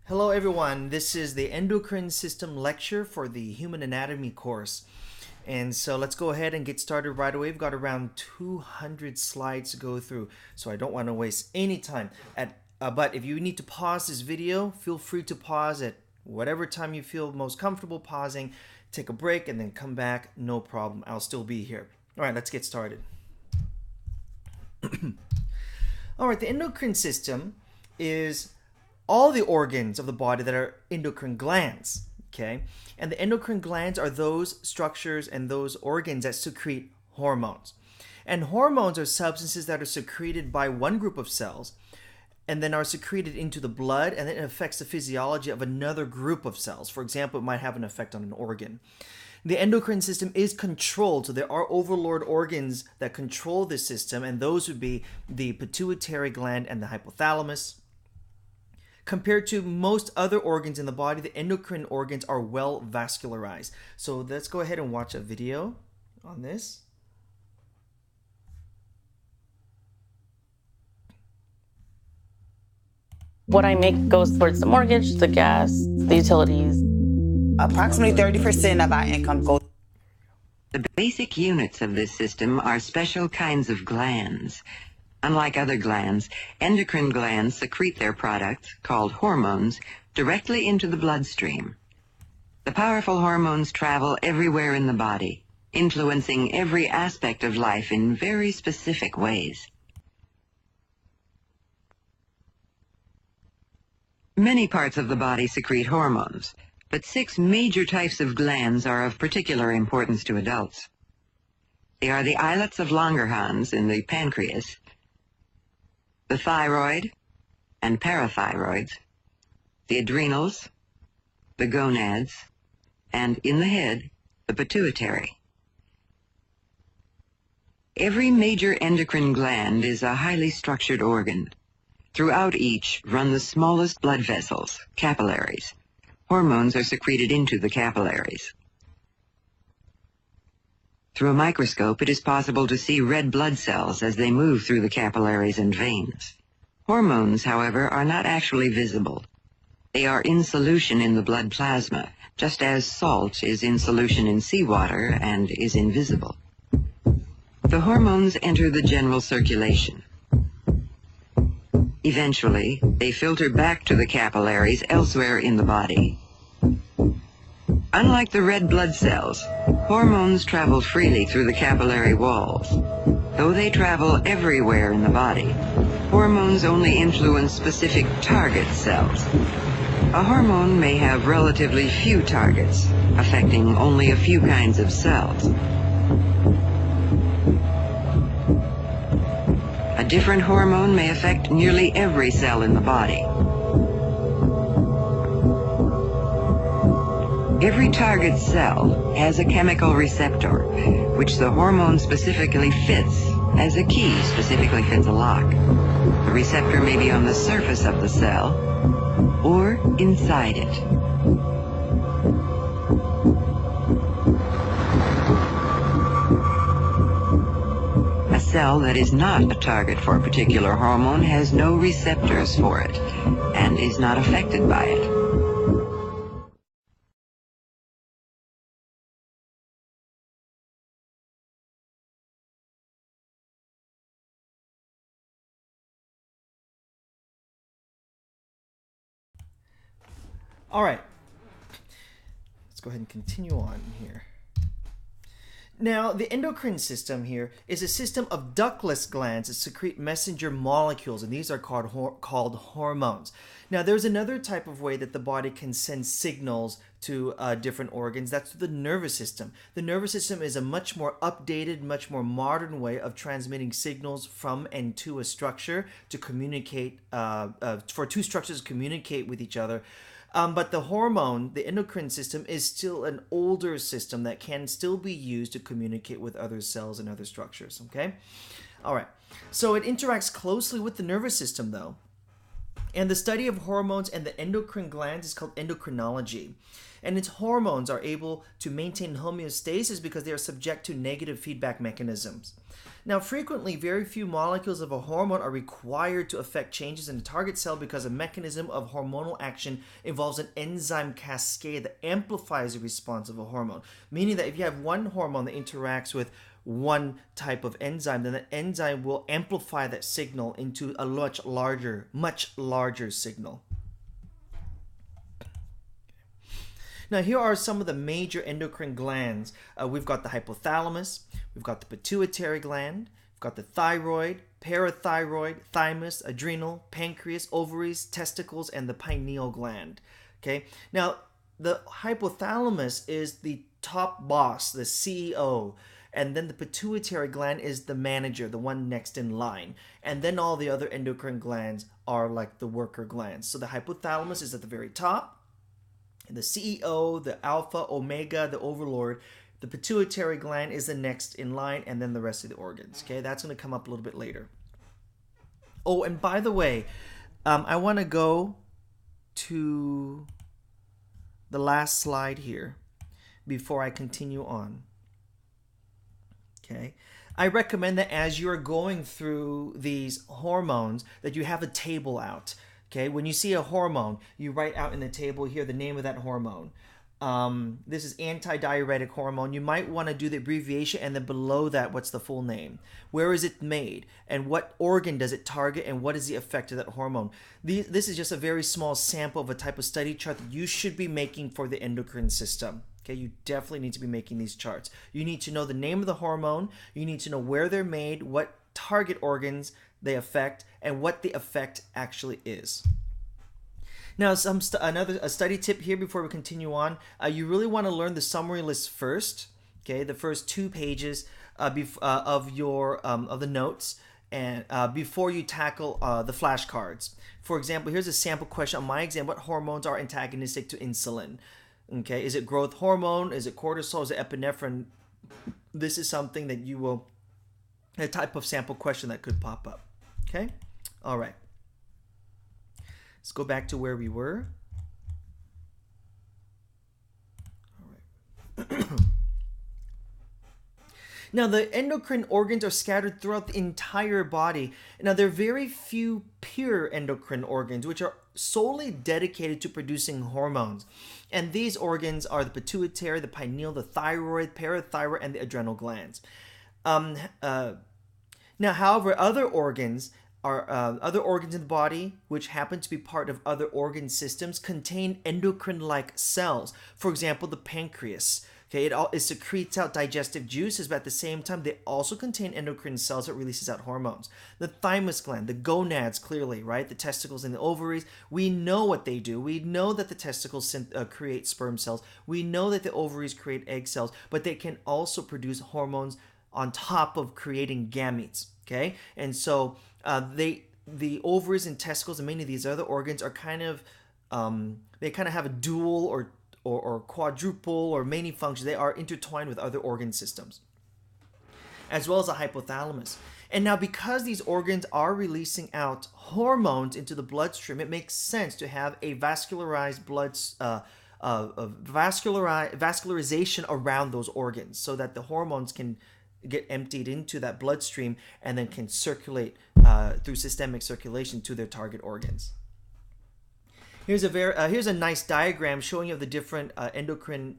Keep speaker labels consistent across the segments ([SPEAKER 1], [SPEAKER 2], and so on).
[SPEAKER 1] Hello everyone, this is the endocrine system lecture for the human anatomy course. And so let's go ahead and get started right away. We've got around 200 slides to go through, so I don't want to waste any time. But if you need to pause this video, feel free to pause at whatever time you feel most comfortable pausing. Take a break and then come back, no problem. I'll still be here. All right, let's get started. All right, the endocrine system is all the organs of the body that are endocrine glands, okay? And the endocrine glands are those structures and those organs that secrete hormones. And hormones are substances that are secreted by one group of cells and then are secreted into the blood, and then it affects the physiology of another group of cells. For example, it might have an effect on an organ. The endocrine system is controlled, so there are overlord organs that control this system, and those would be the pituitary gland and the hypothalamus. Compared to most other organs in the body, the endocrine organs are well vascularized. So let's go ahead and watch a video on this.
[SPEAKER 2] What I make goes towards the mortgage, the gas, the utilities.
[SPEAKER 3] Approximately 30% of our income goes.
[SPEAKER 4] The basic units of this system are special kinds of glands. Unlike other glands, endocrine glands secrete their products, called hormones, directly into the bloodstream. The powerful hormones travel everywhere in the body, influencing every aspect of life in very specific ways. Many parts of the body secrete hormones, but 6 major types of glands are of particular importance to adults. They are the islets of Langerhans in the pancreas, the thyroid and parathyroids, the adrenals, the gonads, and in the head, the pituitary. Every major endocrine gland is a highly structured organ. Throughout each run the smallest blood vessels, capillaries. Hormones are secreted into the capillaries. Through a microscope, it is possible to see red blood cells as they move through the capillaries and veins. Hormones, however, are not actually visible. They are in solution in the blood plasma, just as salt is in solution in seawater and is invisible. The hormones enter the general circulation. Eventually, they filter back to the capillaries elsewhere in the body. Unlike the red blood cells, hormones travel freely through the capillary walls. Though they travel everywhere in the body, hormones only influence specific target cells. A hormone may have relatively few targets, affecting only a few kinds of cells. A different hormone may affect nearly every cell in the body. Every target cell has a chemical receptor, which the hormone specifically fits, as a key specifically fits a lock. The receptor may be on the surface of the cell or inside it. A cell that is not a target for a particular hormone has no receptors for it and is not affected by it.
[SPEAKER 1] All right, let's go ahead and continue on here. Now, the endocrine system here is a system of ductless glands that secrete messenger molecules, and these are called hormones. Now, there's another type of way that the body can send signals to different organs. That's through the nervous system. The nervous system is a much more updated, much more modern way of transmitting signals from and to a structure to communicate, for two structures to communicate with each other. But the hormone, the endocrine system, is still an older system that can still be used to communicate with other cells and other structures, okay? All right, so it interacts closely with the nervous system, though. And the study of hormones and the endocrine glands is called endocrinology. And its hormones are able to maintain homeostasis because they are subject to negative feedback mechanisms. Now, frequently, very few molecules of a hormone are required to affect changes in the target cell because a mechanism of hormonal action involves an enzyme cascade that amplifies the response of a hormone. Meaning that if you have one hormone that interacts with one type of enzyme, then the enzyme will amplify that signal into a much larger signal. Now, here are some of the major endocrine glands. We've got the hypothalamus, we've got the pituitary gland, we've got the thyroid, parathyroid, thymus, adrenal, pancreas, ovaries, testicles, and the pineal gland. Okay. Now, the hypothalamus is the top boss, the CEO, and then the pituitary gland is the manager, the one next in line. And then all the other endocrine glands are like the worker glands. So the hypothalamus is at the very top. The CEO, the alpha, omega, the overlord. The pituitary gland is the next in line, and then the rest of the organs. Okay, that's going to come up a little bit later. Oh, and by the way, I want to go to the last slide here before I continue on. Okay, I recommend that as you're going through these hormones that you have a table out. Okay, when you see a hormone, you write out in the table here the name of that hormone. This is antidiuretic hormone. You might want to do the abbreviation and then below that, what's the full name? Where is it made? And what organ does it target? And what is the effect of that hormone? This is just a very small sample of a type of study chart that you should be making for the endocrine system. Okay, you definitely need to be making these charts. You need to know the name of the hormone. You need to know where they're made, what target organs they affect, and what the effect actually is. Now, a study tip here before we continue on. You really want to learn the summary list first. Okay, the first 2 pages of the notes, and before you tackle the flashcards. For example, here's a sample question on my exam: what hormones are antagonistic to insulin? Okay, is it growth hormone? Is it cortisol? Is it epinephrine? This is something that you will, a type of sample question that could pop up. Okay, all right. Let's go back to where we were. All right. Now, the endocrine organs are scattered throughout the entire body. Now, there are very few pure endocrine organs, which are solely dedicated to producing hormones. And these organs are the pituitary, the pineal, the thyroid, parathyroid, and the adrenal glands. Now, however, other organs in the body, which happen to be part of other organ systems, contain endocrine-like cells. For example, the pancreas. Okay, it secretes out digestive juices, but at the same time, they also contain endocrine cells that releases out hormones. The thymus gland, the gonads, clearly, right? The testicles and the ovaries. We know what they do. We know that the testicles create sperm cells. We know that the ovaries create egg cells, but they can also produce hormones on top of creating gametes. Okay, and so the ovaries and testicles and many of these other organs are kind of they kind of have a dual or quadruple or many functions. They are intertwined with other organ systems, as well as the hypothalamus. And now, because these organs are releasing out hormones into the bloodstream, it makes sense to have a vascularized vascularization around those organs, so that the hormones can get emptied into that bloodstream and then can circulate through systemic circulation to their target organs. Here's a nice diagram showing you the different endocrine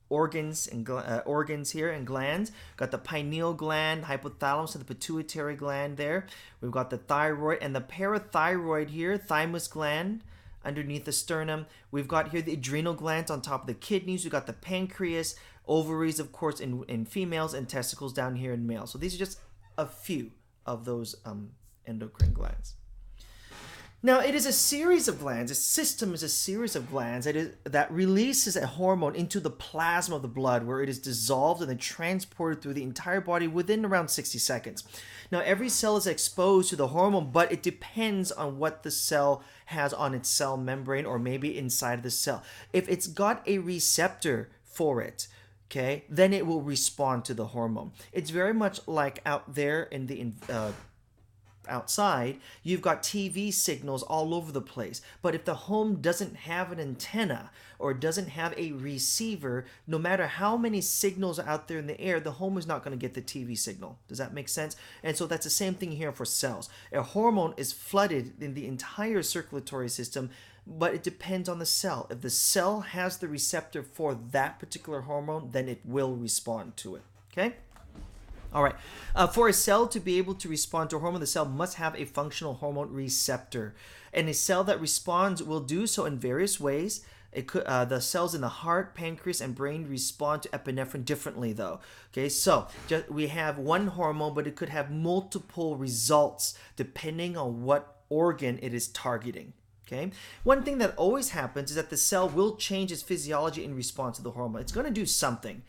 [SPEAKER 1] organs and organs here and glands. Got the pineal gland, hypothalamus, and the pituitary gland there. We've got the thyroid and the parathyroid here, thymus gland underneath the sternum. We've got here the adrenal glands on top of the kidneys. We've got the pancreas, ovaries, of course, in females, and testicles down here in males. So these are just a few of those endocrine glands. Now, it is a series of glands. A system is a series of glands that releases a hormone into the plasma of the blood, where it is dissolved and then transported through the entire body within around 60 seconds. Now, every cell is exposed to the hormone, but it depends on what the cell has on its cell membrane or maybe inside of the cell. If it's got a receptor for it, okay, then it will respond to the hormone. It's very much like out there in the outside, you've got TV signals all over the place. But if the home doesn't have an antenna or doesn't have a receiver, no matter how many signals are out there in the air, the home is not going to get the TV signal. Does that make sense? And so that's the same thing here for cells. A hormone is flooded in the entire circulatory system, but it depends on the cell. If the cell has the receptor for that particular hormone, then it will respond to it. Okay? All right. For a cell to be able to respond to a hormone, the cell must have a functional hormone receptor. And a cell that responds will do so in various ways. The cells in the heart, pancreas, and brain respond to epinephrine differently, though. Okay, so we have one hormone, but it could have multiple results depending on what organ it is targeting. Okay, one thing that always happens is that the cell will change its physiology in response to the hormone. It's going to do something.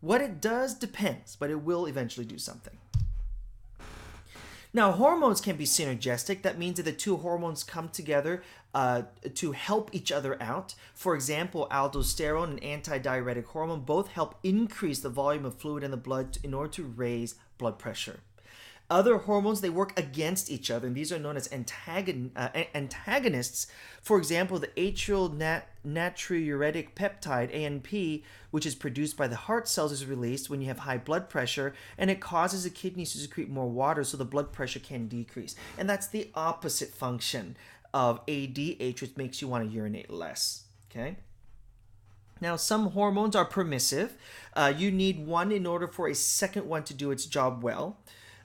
[SPEAKER 1] What it does depends, but it will eventually do something. Now, hormones can be synergistic. That means that the two hormones come together to help each other out. For example, aldosterone, an antidiuretic hormone, both help increase the volume of fluid in the blood in order to raise blood pressure. Other hormones, they work against each other, and these are known as antagonists. For example, the atrial natriuretic peptide, ANP, which is produced by the heart cells, is released when you have high blood pressure, and it causes the kidneys to secrete more water so the blood pressure can decrease. And that's the opposite function of ADH, which makes you want to urinate less. Okay? Now, some hormones are permissive. You need one in order for a second one to do its job well.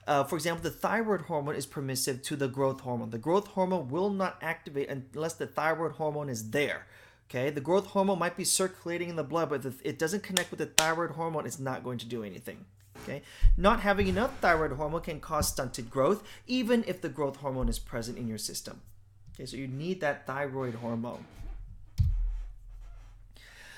[SPEAKER 1] For example, the thyroid hormone is permissive to the growth hormone. The growth hormone will not activate unless the thyroid hormone is there. Okay, the growth hormone might be circulating in the blood, but if it doesn't connect with the thyroid hormone, it's not going to do anything. Okay, not having enough thyroid hormone can cause stunted growth, even if the growth hormone is present in your system. Okay, so you need that thyroid hormone.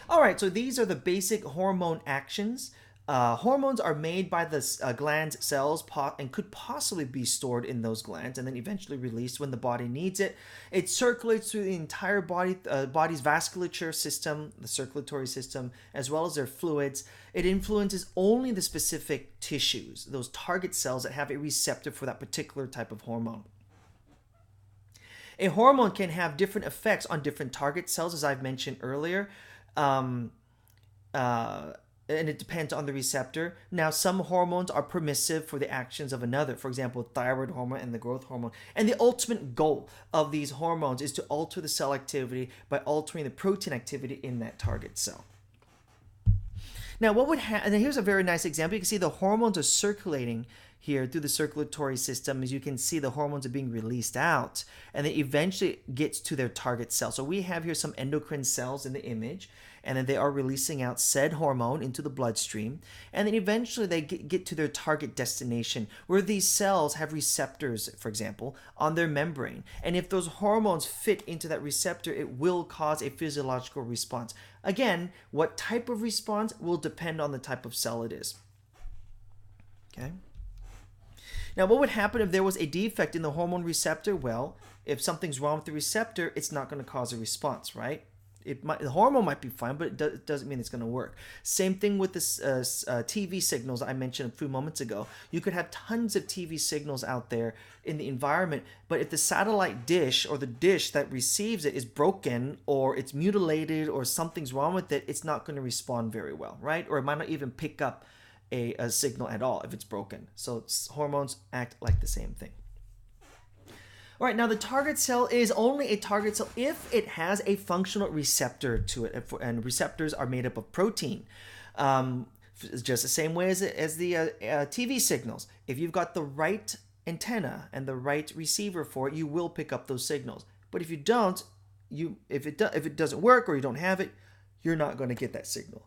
[SPEAKER 1] All right, so these are the basic hormone actions. Hormones are made by the gland cells and could possibly be stored in those glands and then eventually released when the body needs it. It circulates through the entire body's vasculature system, the circulatory system, as well as their fluids. It influences only the specific tissues, those target cells that have a receptor for that particular type of hormone. A hormone can have different effects on different target cells, as I've mentioned earlier. And it depends on the receptor. Now, some hormones are permissive for the actions of another. For example, thyroid hormone and the growth hormone. And the ultimate goal of these hormones is to alter the cell activity by altering the protein activity in that target cell. Now, what would happen? And here's a very nice example. You can see the hormones are circulating here through the circulatory system. As you can see, the hormones are being released out, and it eventually gets to their target cell. So we have here some endocrine cells in the image, and then they are releasing out said hormone into the bloodstream, and then eventually they get to their target destination, where these cells have receptors, for example, on their membrane. And if those hormones fit into that receptor, it will cause a physiological response. Again, what type of response will depend on the type of cell it is. Okay. Now, what would happen if there was a defect in the hormone receptor? Well, if something's wrong with the receptor, it's not going to cause a response, right? The hormone might be fine, but it doesn't mean it's going to work. Same thing with this TV signals I mentioned a few moments ago. You could have tons of TV signals out there in the environment, but if the satellite dish or the dish that receives it is broken or it's mutilated or something's wrong with it, it's not going to respond very well, right? Or it might not even pick up a signal at all if it's broken. So hormones act like the same thing. All right, now the target cell is only a target cell if it has a functional receptor to it, and receptors are made up of protein. Just the same way as the TV signals. If you've got the right antenna and the right receiver for it, you will pick up those signals. But if you don't, if it doesn't work or you don't have it, you're not going to get that signal.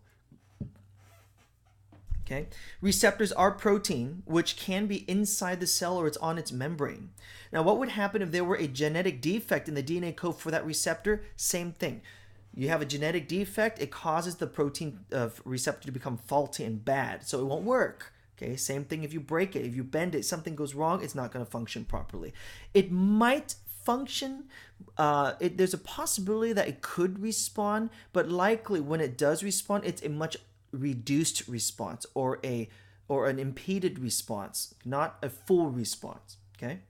[SPEAKER 1] Okay. Receptors are protein, which can be inside the cell or it's on its membrane. Now, what would happen if there were a genetic defect in the DNA code for that receptor? Same thing. You have a genetic defect, it causes the protein receptor to become faulty and bad, so it won't work. Okay, same thing if you break it, if you bend it, something goes wrong, it's not going to function properly. It might function, there's a possibility that it could respond, but likely when it does respond, it's a much reduced response or an impeded response, not a full response. Okay.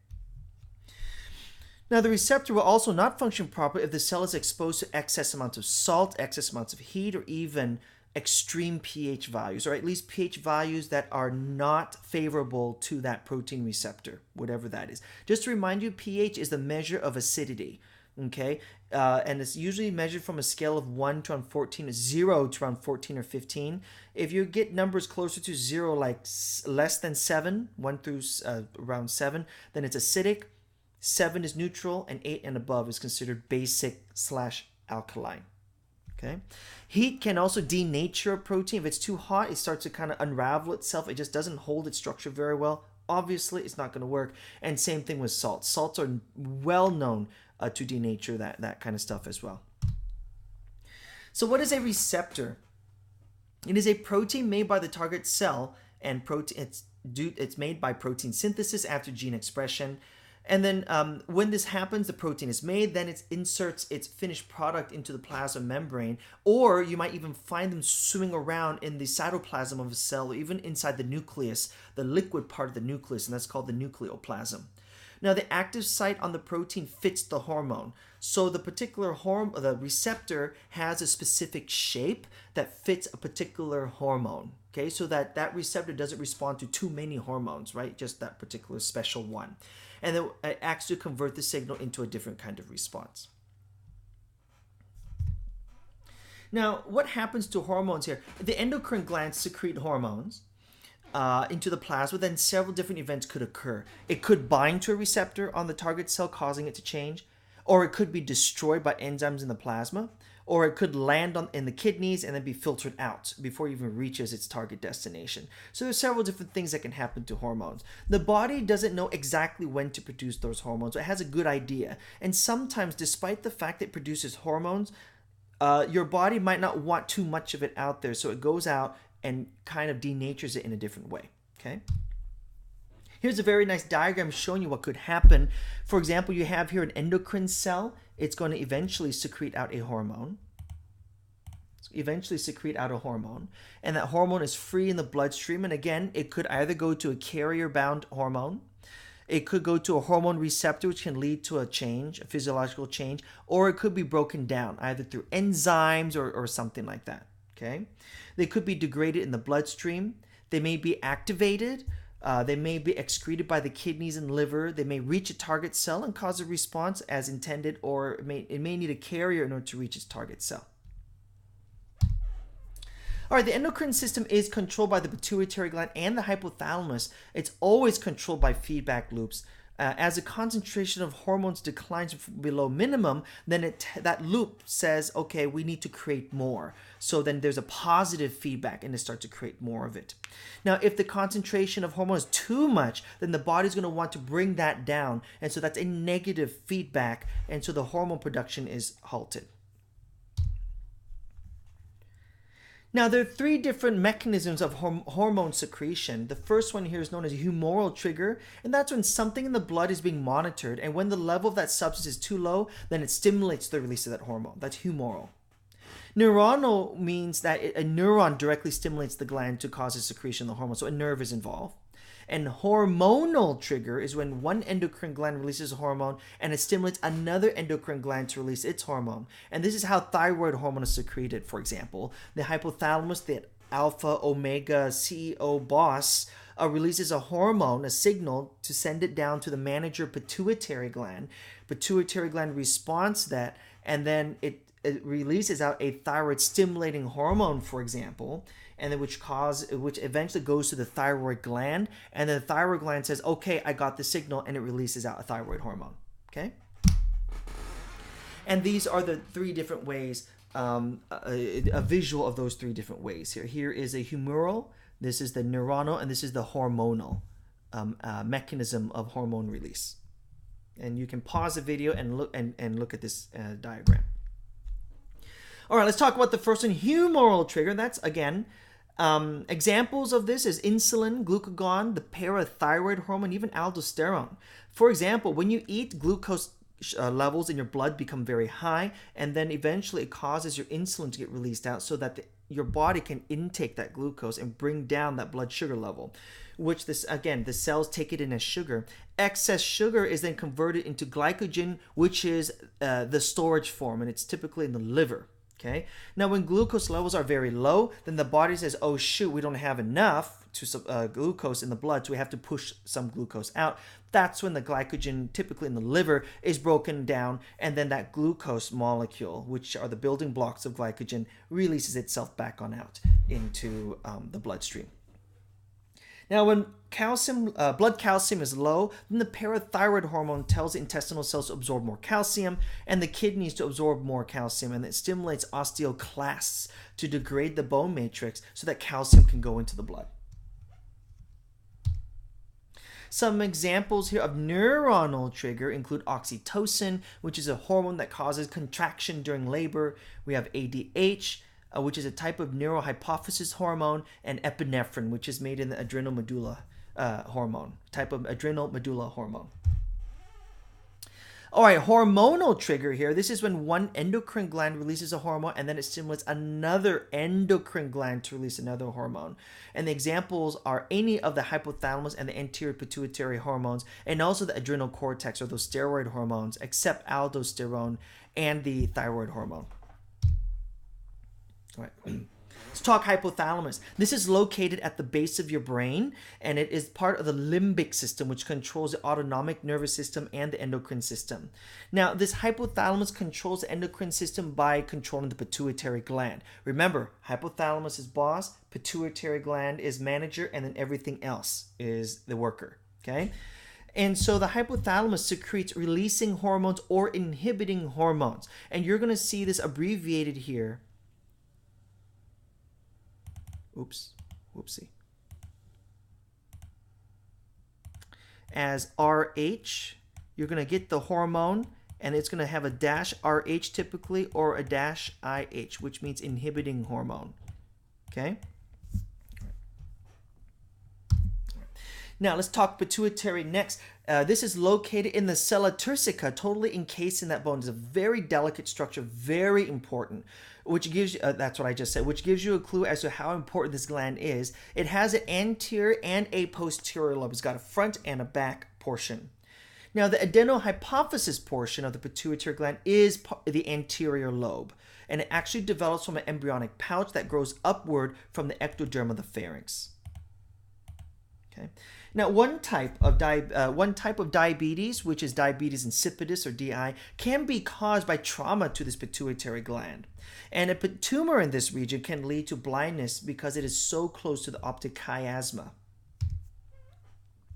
[SPEAKER 1] Now, the receptor will also not function properly if the cell is exposed to excess amounts of salt, excess amounts of heat, or even extreme pH values, or at least pH values that are not favorable to that protein receptor, whatever that is. Just to remind you, pH is the measure of acidity, okay? And it's usually measured from a scale of 1 to around 14, 0 to around 14 or 15. If you get numbers closer to 0, like less than 7, 1 through around 7, then it's acidic. 7 is neutral, and 8 and above is considered basic/alkaline. Okay. Heat can also denature a protein. If it's too hot, it starts to kind of unravel itself. It just doesn't hold its structure very well. Obviously, it's not going to work. And same thing with salt. Salts are well known to denature that kind of stuff as well. So what is a receptor? It is a protein made by the target cell, and it's made by protein synthesis after gene expression. And then when this happens, the protein is made, then it inserts its finished product into the plasma membrane, or you might even find them swimming around in the cytoplasm of a cell, or even inside the nucleus, the liquid part of the nucleus, and that's called the nucleoplasm. Now, the active site on the protein fits the hormone. So the particular the receptor has a specific shape that fits a particular hormone. Okay, so that receptor doesn't respond to too many hormones, right? Just that particular special one. And then it acts to convert the signal into a different kind of response. Now, what happens to hormones here? The endocrine glands secrete hormones into the plasma, then several different events could occur. It could bind to a receptor on the target cell, causing it to change, or it could be destroyed by enzymes in the plasma, or it could land in the kidneys and then be filtered out before it even reaches its target destination. So there's several different things that can happen to hormones. The body doesn't know exactly when to produce those hormones. It has a good idea. And sometimes, despite the fact that it produces hormones, your body might not want too much of it out there, so it goes out and kind of denatures it in a different way, okay? Here's a very nice diagram showing you what could happen. For example, you have here an endocrine cell. It's going to eventually secrete out a hormone. And that hormone is free in the bloodstream. And again, it could either go to a carrier-bound hormone, it could go to a hormone receptor, which can lead to a change, a physiological change, or it could be broken down either through enzymes or something like that, okay? They could be degraded in the bloodstream. They may be activated. They may be excreted by the kidneys and liver. They may reach a target cell and cause a response as intended, or it may need a carrier in order to reach its target cell. All right, the endocrine system is controlled by the pituitary gland and the hypothalamus. It's always controlled by feedback loops. As the concentration of hormones declines below minimum, then that loop says, okay, we need to create more. So then there's a positive feedback and it starts to create more of it. Now, if the concentration of hormones is too much, then the body's going to want to bring that down. And so that's a negative feedback. And so the hormone production is halted. Now, there are 3 different mechanisms of hormone secretion. The first one here is known as a humoral trigger, and that's when something in the blood is being monitored, and when the level of that substance is too low, then it stimulates the release of that hormone. That's humoral. Neuronal means that a neuron directly stimulates the gland to cause a secretion of the hormone, so a nerve is involved. And hormonal trigger is when one endocrine gland releases a hormone and it stimulates another endocrine gland to release its hormone. And this is how thyroid hormone is secreted, for example. The hypothalamus, the alpha omega CEO boss, releases a hormone, a signal, to send it down to the manager pituitary gland. Pituitary gland responds to that, and then it releases out a thyroid stimulating hormone, for example, and then which eventually goes to the thyroid gland, and the thyroid gland says, okay, I got the signal, and it releases out a thyroid hormone. Okay, and these are the 3 different ways, a visual of those 3 different ways here. Here is a humoral, this is the neuronal, and this is the hormonal mechanism of hormone release. And you can pause the video and look at this diagram. All right, let's talk about the first one, humoral trigger. That's, again, examples of this is insulin, glucagon, the parathyroid hormone, even aldosterone. For example, when you eat glucose levels in your blood become very high, and then eventually it causes your insulin to get released out so that your body can intake that glucose and bring down that blood sugar level, which the cells take it in as sugar. Excess sugar is then converted into glycogen, which is the storage form, and it's typically in the liver. Okay. Now, when glucose levels are very low, then the body says, "Oh shoot, we don't have enough glucose in the blood, so we have to push some glucose out." That's when the glycogen, typically in the liver, is broken down, and then that glucose molecule, which are the building blocks of glycogen, releases itself back on out into the bloodstream. Now, when blood calcium is low, then the parathyroid hormone tells the intestinal cells to absorb more calcium and the kidneys to absorb more calcium, and it stimulates osteoclasts to degrade the bone matrix so that calcium can go into the blood. Some examples here of neuronal trigger include oxytocin, which is a hormone that causes contraction during labor. We have ADH, which is a type of neurohypophysis hormone, and epinephrine, which is made in the adrenal medulla type of adrenal medulla hormone. All right, hormonal trigger here. This is when one endocrine gland releases a hormone and then it stimulates another endocrine gland to release another hormone. And the examples are any of the hypothalamus and the anterior pituitary hormones, and also the adrenal cortex, or those steroid hormones, except aldosterone and the thyroid hormone. All right. Let's talk hypothalamus. This is located at the base of your brain, and it is part of the limbic system, which controls the autonomic nervous system and the endocrine system. Now, this hypothalamus controls the endocrine system by controlling the pituitary gland. Remember, hypothalamus is boss, pituitary gland is manager, and then everything else is the worker. Okay? And so the hypothalamus secretes releasing hormones or inhibiting hormones. And you're going to see this abbreviated here. Whoopsie. As RH, you're going to get the hormone, and it's going to have a dash RH typically, or a dash IH, which means inhibiting hormone. Okay? Now, let's talk pituitary next. This is located in the sella turcica, totally encased in that bone. It's a very delicate structure, very important, which gives you, that's what I just said, which gives you a clue as to how important this gland is. It has an anterior and a posterior lobe. It's got a front and a back portion. Now, the adenohypophysis portion of the pituitary gland is the anterior lobe, and it actually develops from an embryonic pouch that grows upward from the ectoderm of the pharynx. Okay. Now, one type of diabetes, which is diabetes insipidus or DI, can be caused by trauma to this pituitary gland. And a tumor in this region can lead to blindness because it is so close to the optic chiasma.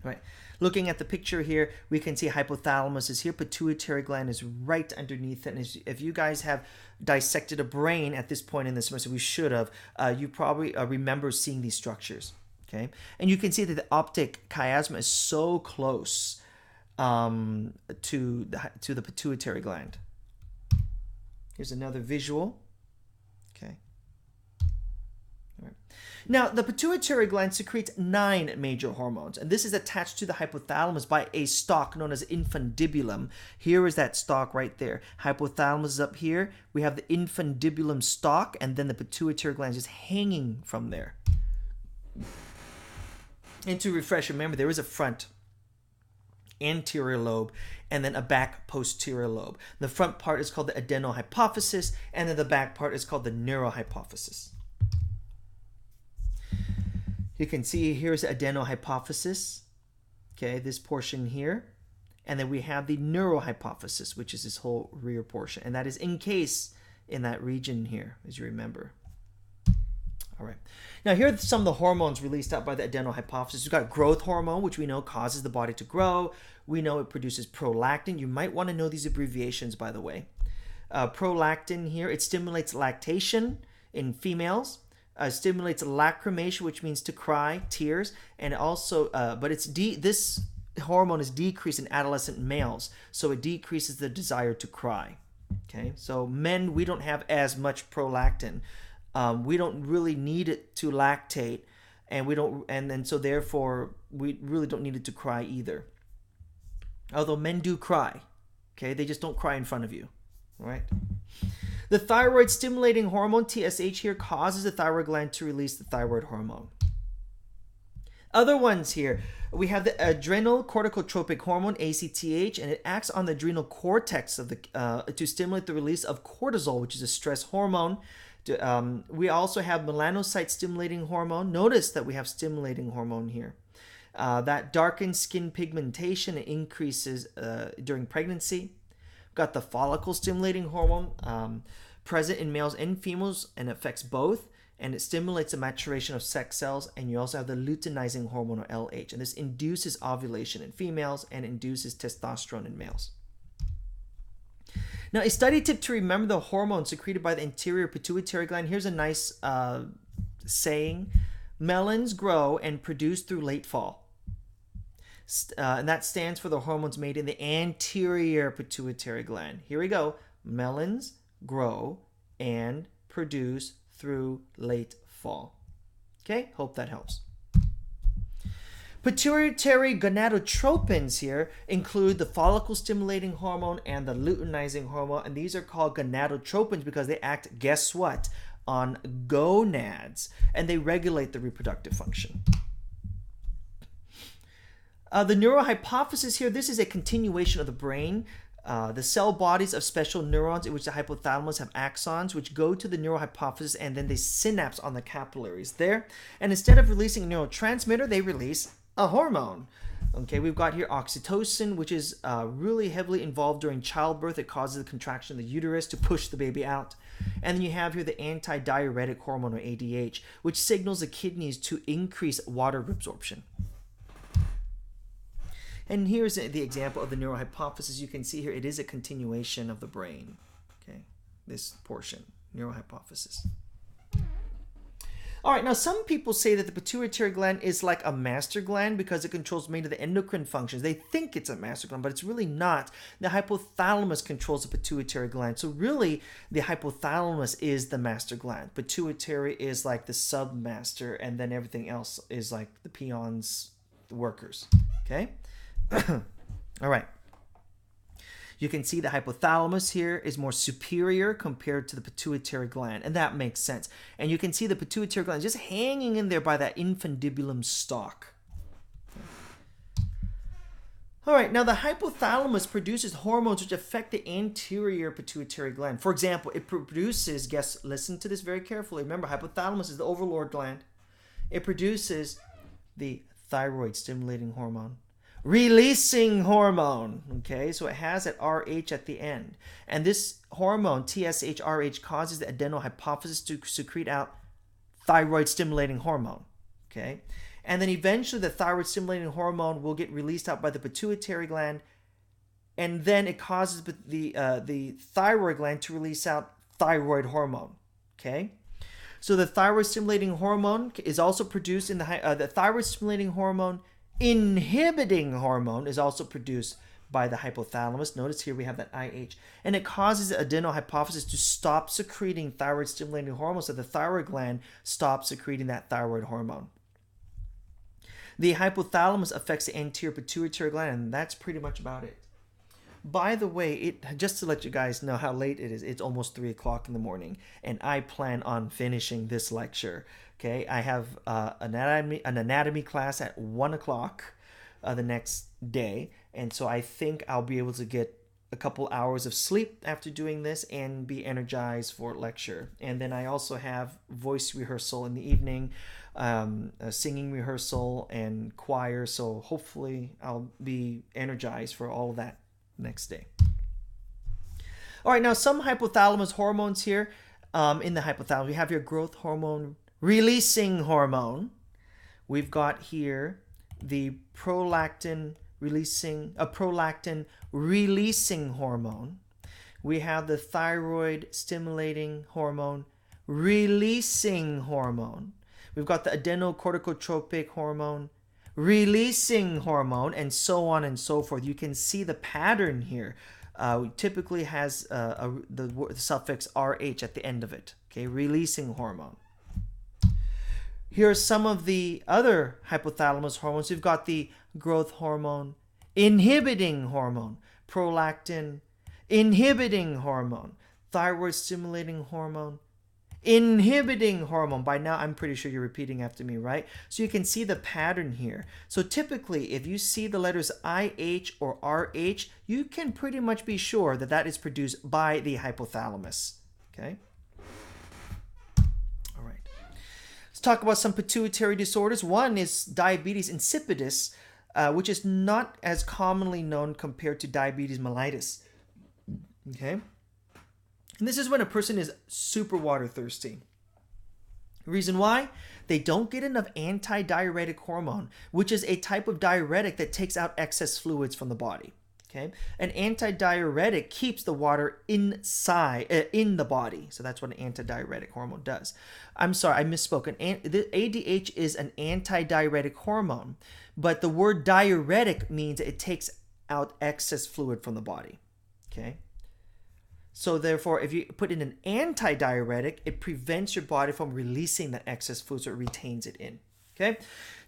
[SPEAKER 1] Right. Looking at the picture here, we can see hypothalamus is here, pituitary gland is right underneath it. And if you guys have dissected a brain at this point in the semester, we should have, you probably remember seeing these structures. Okay, and you can see that the optic chiasma is so close to the pituitary gland. Here's another visual. Okay. All right. Now, the pituitary gland secretes 9 major hormones, and this is attached to the hypothalamus by a stalk known as infundibulum. Here is that stalk right there. Hypothalamus is up here. We have the infundibulum stalk, and then the pituitary gland is just hanging from there. And to refresh your memory, there is a front anterior lobe and then a back posterior lobe. The front part is called the adenohypophysis, and then the back part is called the neurohypophysis. You can see here's the adenohypophysis, okay, this portion here. And then we have the neurohypophysis, which is this whole rear portion. And that is encased in that region here, as you remember. All right. Now, here are some of the hormones released out by the adenohypophysis. We've got growth hormone, which we know causes the body to grow. We know it produces prolactin. You might want to know these abbreviations, by the way. Prolactin here, it stimulates lactation in females. Stimulates lacrimation, which means to cry, tears. And also, but this hormone is decreased in adolescent males. So it decreases the desire to cry. Okay. So men, we don't have as much prolactin. We don't really need it to lactate, and so therefore we really don't need it to cry either. Although men do cry, Okay, they just don't cry in front of you. All right. The thyroid stimulating hormone, TSH, here causes the thyroid gland to release the thyroid hormone. Other ones here, we have the adrenal corticotropic hormone, ACTH, and it acts on the adrenal cortex of to stimulate the release of cortisol, which is a stress hormone. We also have melanocyte stimulating hormone. Notice that we have stimulating hormone here. That darkens skin pigmentation and increases during pregnancy. We've got the follicle stimulating hormone, present in males and females, and affects both. And it stimulates the maturation of sex cells. And you also have the luteinizing hormone, or LH. And this induces ovulation in females and induces testosterone in males. Now, a study tip to remember the hormones secreted by the anterior pituitary gland. Here's a nice saying. Melons grow and produce through late fall. And that stands for the hormones made in the anterior pituitary gland. Here we go. Melons grow and produce through late fall. Okay, hope that helps. Pituitary gonadotropins here include the follicle stimulating hormone and the luteinizing hormone, and these are called gonadotropins because they act, guess what, on gonads, and they regulate the reproductive function. The neurohypophysis here, this is a continuation of the brain. The cell bodies of special neurons in which the hypothalamus have axons which go to the neurohypophysis, and then they synapse on the capillaries there. And instead of releasing a neurotransmitter, they release a hormone. Okay, we've got here oxytocin, which is really heavily involved during childbirth. It causes the contraction of the uterus to push the baby out. And then you have here the antidiuretic hormone, or ADH, which signals the kidneys to increase water absorption. And here's the example of the neurohypophysis. You can see here it is a continuation of the brain. Okay, this portion, neurohypophysis. All right, now some people say that the pituitary gland is like a master gland because it controls many of the endocrine functions. They think it's a master gland, but it's really not. The hypothalamus controls the pituitary gland. So really, the hypothalamus is the master gland. Pituitary is like the submaster, and then everything else is like the peons, the workers. Okay? All right. You can see the hypothalamus here is more superior compared to the pituitary gland, and that makes sense. And you can see the pituitary gland just hanging in there by that infundibulum stalk. All right, now the hypothalamus produces hormones which affect the anterior pituitary gland. For example, it produces, listen to this very carefully. Remember, hypothalamus is the overlord gland. It produces the thyroid stimulating hormone, releasing hormone. Okay, so it has that RH at the end. And this hormone, TSH-RH, causes the adenohypophysis to secrete out thyroid stimulating hormone. Okay, and then eventually the thyroid stimulating hormone will get released out by the pituitary gland, and then it causes the thyroid gland to release out thyroid hormone. Okay, so the thyroid stimulating hormone is also produced in the thyroid stimulating hormone inhibiting hormone is also produced by the hypothalamus. Notice here we have that IH. And it causes the adenohypophysis to stop secreting thyroid stimulating hormone, so the thyroid gland stops secreting that thyroid hormone. The hypothalamus affects the anterior pituitary gland, and that's pretty much about it. By the way, just to let you guys know how late it is, it's almost 3 o'clock in the morning, and I plan on finishing this lecture. Okay, I have an anatomy class at 1 o'clock the next day, and so I think I'll be able to get a couple hours of sleep after doing this and be energized for lecture. And then I also have voice rehearsal in the evening, singing rehearsal, and choir, so hopefully I'll be energized for all of that next day. All right, now some hypothalamus hormones here. In the hypothalamus, we have your growth hormone releasing hormone. We've got here the prolactin releasing hormone. We have the thyroid stimulating hormone releasing hormone. We've got the adenocorticotropic hormone releasing hormone, and so on and so forth. You can see the pattern here. Typically has the suffix RH at the end of it. Okay, releasing hormone. Here are some of the other hypothalamus hormones. We've got the growth hormone inhibiting hormone, prolactin, inhibiting hormone, thyroid stimulating hormone, inhibiting hormone. By now, I'm pretty sure you're repeating after me, right? So you can see the pattern here. So typically, if you see the letters IH or RH, you can pretty much be sure that that is produced by the hypothalamus, okay? All right. Let's talk about some pituitary disorders. One is diabetes insipidus, which is not as commonly known compared to diabetes mellitus, okay? And this is when a person is super water thirsty. Reason why? They don't get enough anti-diuretic hormone, which is a type of diuretic that takes out excess fluids from the body. Okay, an anti-diuretic keeps the water inside in the body, so that's what an anti-diuretic hormone does. I'm sorry, I misspoke. The ADH is an anti-diuretic hormone, but the word diuretic means it takes out excess fluid from the body. Okay. So therefore, if you put in an anti-diuretic, it prevents your body from releasing that excess fluid, so it retains it in. Okay.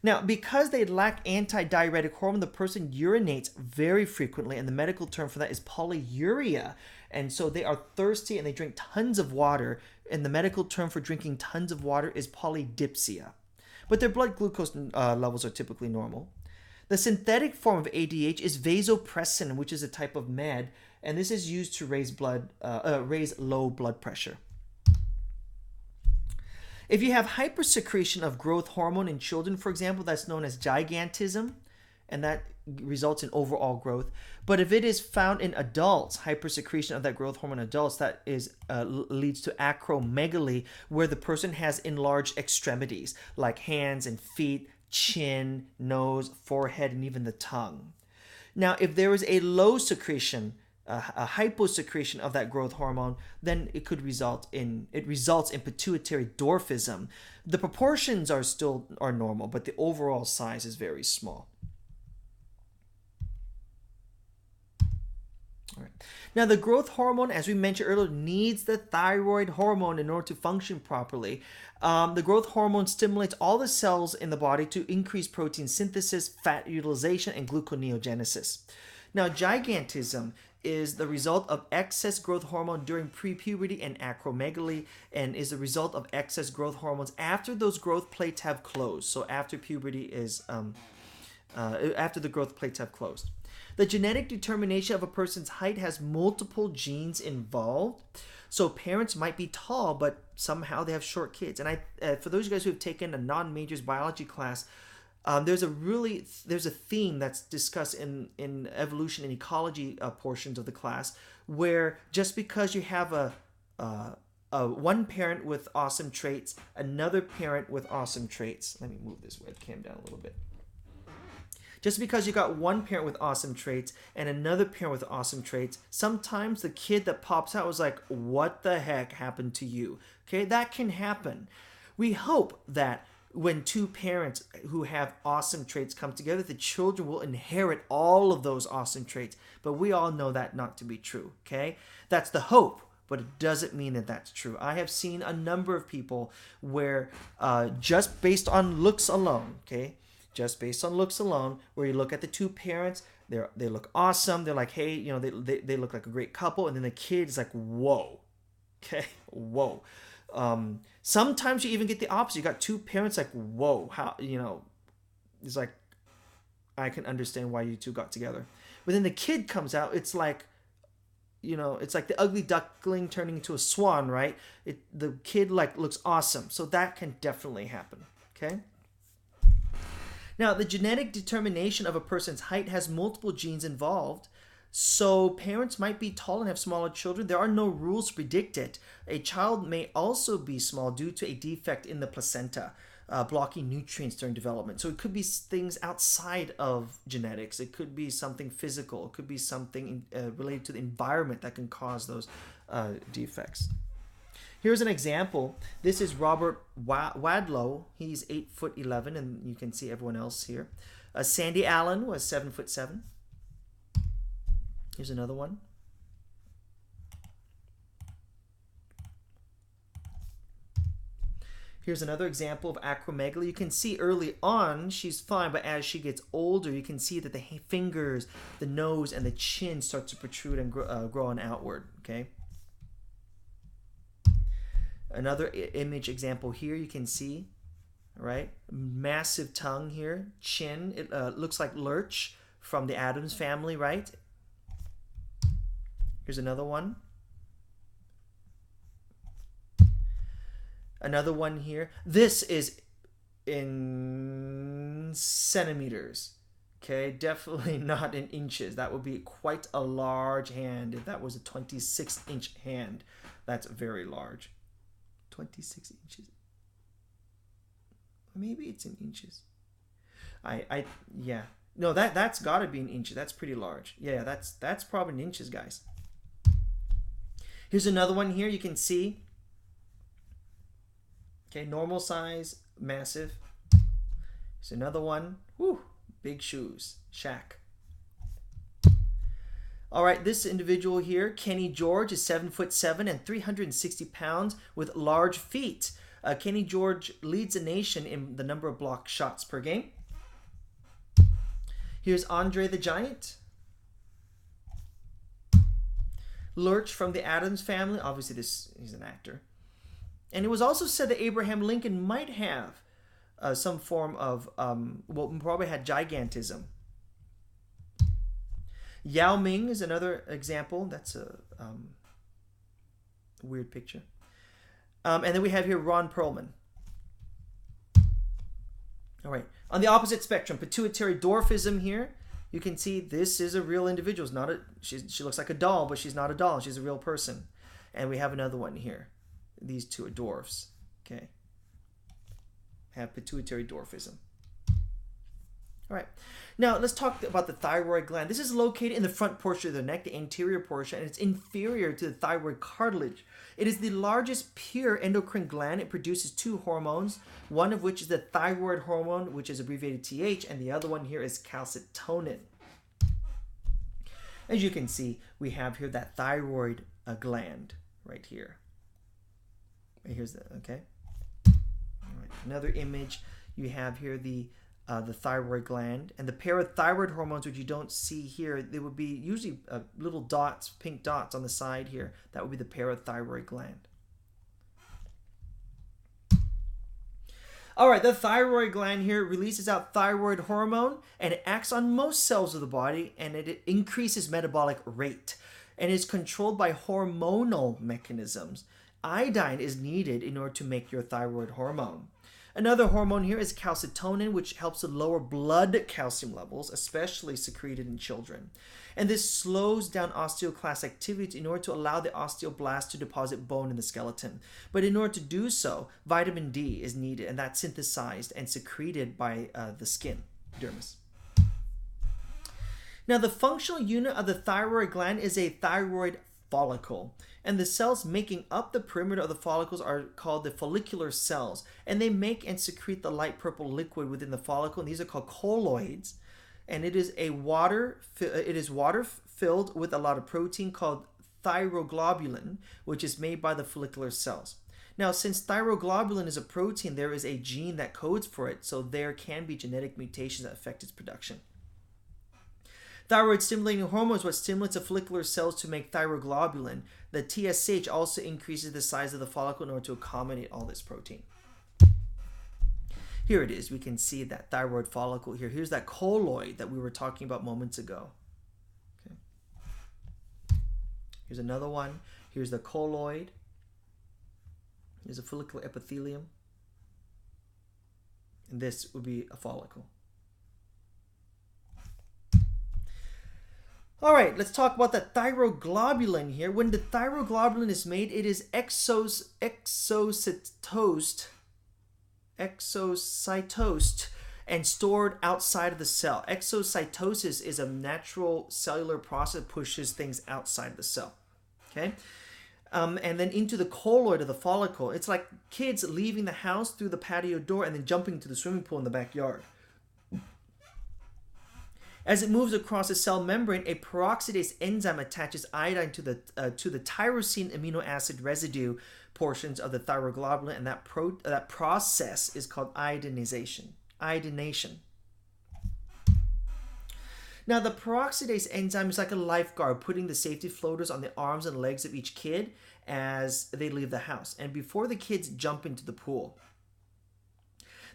[SPEAKER 1] Now, because they lack anti-diuretic hormone, the person urinates very frequently, and the medical term for that is polyuria. And so they are thirsty and they drink tons of water, and the medical term for drinking tons of water is polydipsia. But their blood glucose levels are typically normal. The synthetic form of ADH is vasopressin, which is a type of med, and this is used to raise low blood pressure. If you have hypersecretion of growth hormone in children, for example, that's known as gigantism, and that results in overall growth. But if it is found in adults, hypersecretion of that growth hormone in adults, that is leads to acromegaly, where the person has enlarged extremities like hands and feet, chin, nose, forehead, and even the tongue. Now, if there is a low secretion, a hyposecretion of that growth hormone, then it results in pituitary dwarfism. The proportions are normal, but the overall size is very small. All right. Now, the growth hormone, as we mentioned earlier, needs the thyroid hormone in order to function properly. The growth hormone stimulates all the cells in the body to increase protein synthesis, fat utilization, and gluconeogenesis. Now, gigantism is the result of excess growth hormone during pre-puberty and acromegaly, and is the result of excess growth hormones after those growth plates have closed. So after puberty is after the growth plates have closed. The genetic determination of a person's height has multiple genes involved. So parents might be tall, but somehow they have short kids. And for those of you guys who have taken a non-majors biology class, there's a theme that's discussed in evolution and ecology portions of the class, where just because you have a one parent with awesome traits, another parent with awesome traits. Let me move this webcam down a little bit. Just because you got one parent with awesome traits and another parent with awesome traits, sometimes the kid that pops out was like, what the heck happened to you? Okay, that can happen. We hope that when two parents who have awesome traits come together, the children will inherit all of those awesome traits. But we all know that not to be true, okay? That's the hope, but it doesn't mean that that's true. I have seen a number of people where just based on looks alone, okay? Just based on looks alone, where you look at the two parents, they look awesome. They're like, hey, they look like a great couple. And then the kid is like, whoa, okay, whoa. Sometimes you even get the opposite. You got two parents like, whoa, how, it's like, I can understand why you two got together. But then the kid comes out, it's like, it's like the ugly duckling turning into a swan, right? The kid looks awesome. So that can definitely happen, okay? Now, the genetic determination of a person's height has multiple genes involved. So parents might be tall and have smaller children. There are no rules to predict it. A child may also be small due to a defect in the placenta, blocking nutrients during development. So it could be things outside of genetics. It could be something physical. It could be something related to the environment that can cause those defects. Here's an example. This is Robert Wadlow. He's 8'11", and you can see everyone else here. Sandy Allen was 7'7". Here's another one. Here's another example of acromegaly. You can see early on she's fine, but as she gets older, you can see that the fingers, the nose, and the chin start to protrude and grow on outward. Okay. Another image example here, you can see, right? Massive tongue here, chin. It looks like Lurch from the Addams Family, right? Here's another one. Another one here. This is in centimeters. Okay, definitely not in inches. That would be quite a large hand if that was a 26-inch hand. That's very large. 26 inches. Maybe it's in inches. Yeah. No, that's got to be in inches. That's pretty large. Yeah, that's probably in inches, guys. Here's another one here. You can see. Okay, normal size, massive. Here's another one. Woo, big shoes. Shaq. All right, this individual here, Kenny George, is 7'7" and 360 pounds with large feet. Kenny George leads the nation in the number of blocked shots per game. Here's Andre the Giant. Lurch from the Addams Family. Obviously, he's an actor. And it was also said that Abraham Lincoln might have some form of, probably had gigantism. Yao Ming is another example. That's a weird picture. And then we have here Ron Perlman. All right. On the opposite spectrum, pituitary dwarfism here. You can see this is a real individual. It's not she looks like a doll, but she's not a doll. She's a real person. And we have another one here. These two are dwarfs. Okay. Have pituitary dwarfism. All right. Now, let's talk about the thyroid gland. This is located in the front portion of the neck, the anterior portion, and it's inferior to the thyroid cartilage. It is the largest pure endocrine gland. It produces two hormones, one of which is the thyroid hormone, which is abbreviated TH, and the other one here is calcitonin. As you can see, we have here that thyroid gland right here. Here's the, okay. All right. Another image, you have here the thyroid gland, and the parathyroid hormones, which you don't see here, they would be usually little dots, pink dots on the side here. That would be the parathyroid gland. All right, the thyroid gland here releases out thyroid hormone, and it acts on most cells of the body, and it increases metabolic rate, and is controlled by hormonal mechanisms. Iodine is needed in order to make your thyroid hormone. Another hormone here is calcitonin, which helps to lower blood calcium levels, especially secreted in children. And this slows down osteoclast activity in order to allow the osteoblast to deposit bone in the skeleton. But in order to do so, vitamin D is needed, and that's synthesized and secreted by the skin, dermis. Now, the functional unit of the thyroid gland is a thyroid follicle. And the cells making up the perimeter of the follicles are called the follicular cells. And they make and secrete the light purple liquid within the follicle. And these are called colloids. And it is water filled with a lot of protein called thyroglobulin, which is made by the follicular cells. Now, since thyroglobulin is a protein, there is a gene that codes for it. So there can be genetic mutations that affect its production. Thyroid stimulating hormone is what stimulates the follicular cells to make thyroglobulin. The TSH also increases the size of the follicle in order to accommodate all this protein. Here it is. We can see that thyroid follicle here. Here's that colloid that we were talking about moments ago. Okay. Here's another one. Here's the colloid. Here's a follicular epithelium. And this would be a follicle. All right, let's talk about the thyroglobulin here. When the thyroglobulin is made, it is exocytosed and stored outside of the cell. Exocytosis is a natural cellular process that pushes things outside of the cell. Okay? And then into the colloid of the follicle. It's like kids leaving the house through the patio door and then jumping to the swimming pool in the backyard. As it moves across the cell membrane, a peroxidase enzyme attaches iodine to the tyrosine amino acid residue portions of the thyroglobulin, and that process is called iodination. Now, the peroxidase enzyme is like a lifeguard putting the safety floaters on the arms and legs of each kid as they leave the house and before the kids jump into the pool.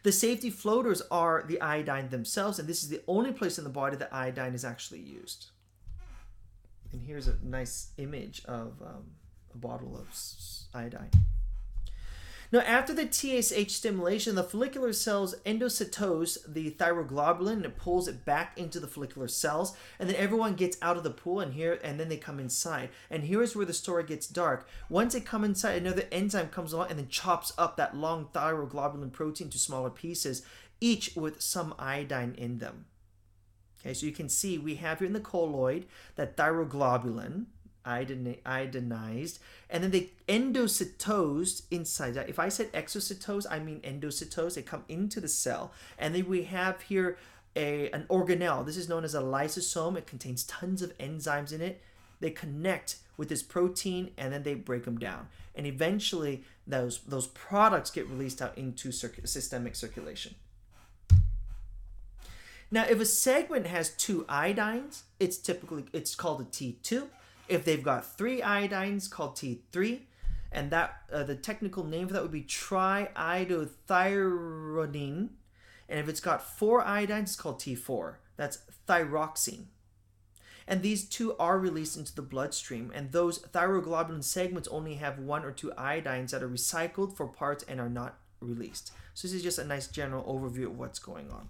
[SPEAKER 1] The safety floaters are the iodine themselves, and this is the only place in the body that iodine is actually used. And here's a nice image of a bottle of iodine. Now, after the TSH stimulation, the follicular cells endocytose the thyroglobulin and it pulls it back into the follicular cells, and then everyone gets out of the pool and then they come inside. And here is where the story gets dark. Once they come inside, another enzyme comes along and then chops up that long thyroglobulin protein to smaller pieces, each with some iodine in them. Okay, so you can see we have here in the colloid that thyroglobulin, iodinized, and then they endocytosed inside that. If I said exocytose, I mean endocytose. They come into the cell, and then we have here an organelle. This is known as a lysosome. It contains tons of enzymes in it. They connect with this protein, and then they break them down, and eventually those products get released out into systemic circulation. Now, if a segment has 2 iodines, it's called a T2. If they've got 3 iodines, called T3, and that the technical name for that would be triiodothyronine. And if it's got 4 iodines, it's called T4. That's thyroxine. And these 2 are released into the bloodstream, and those thyroglobulin segments only have 1 or 2 iodines that are recycled for parts and are not released. So this is just a nice general overview of what's going on.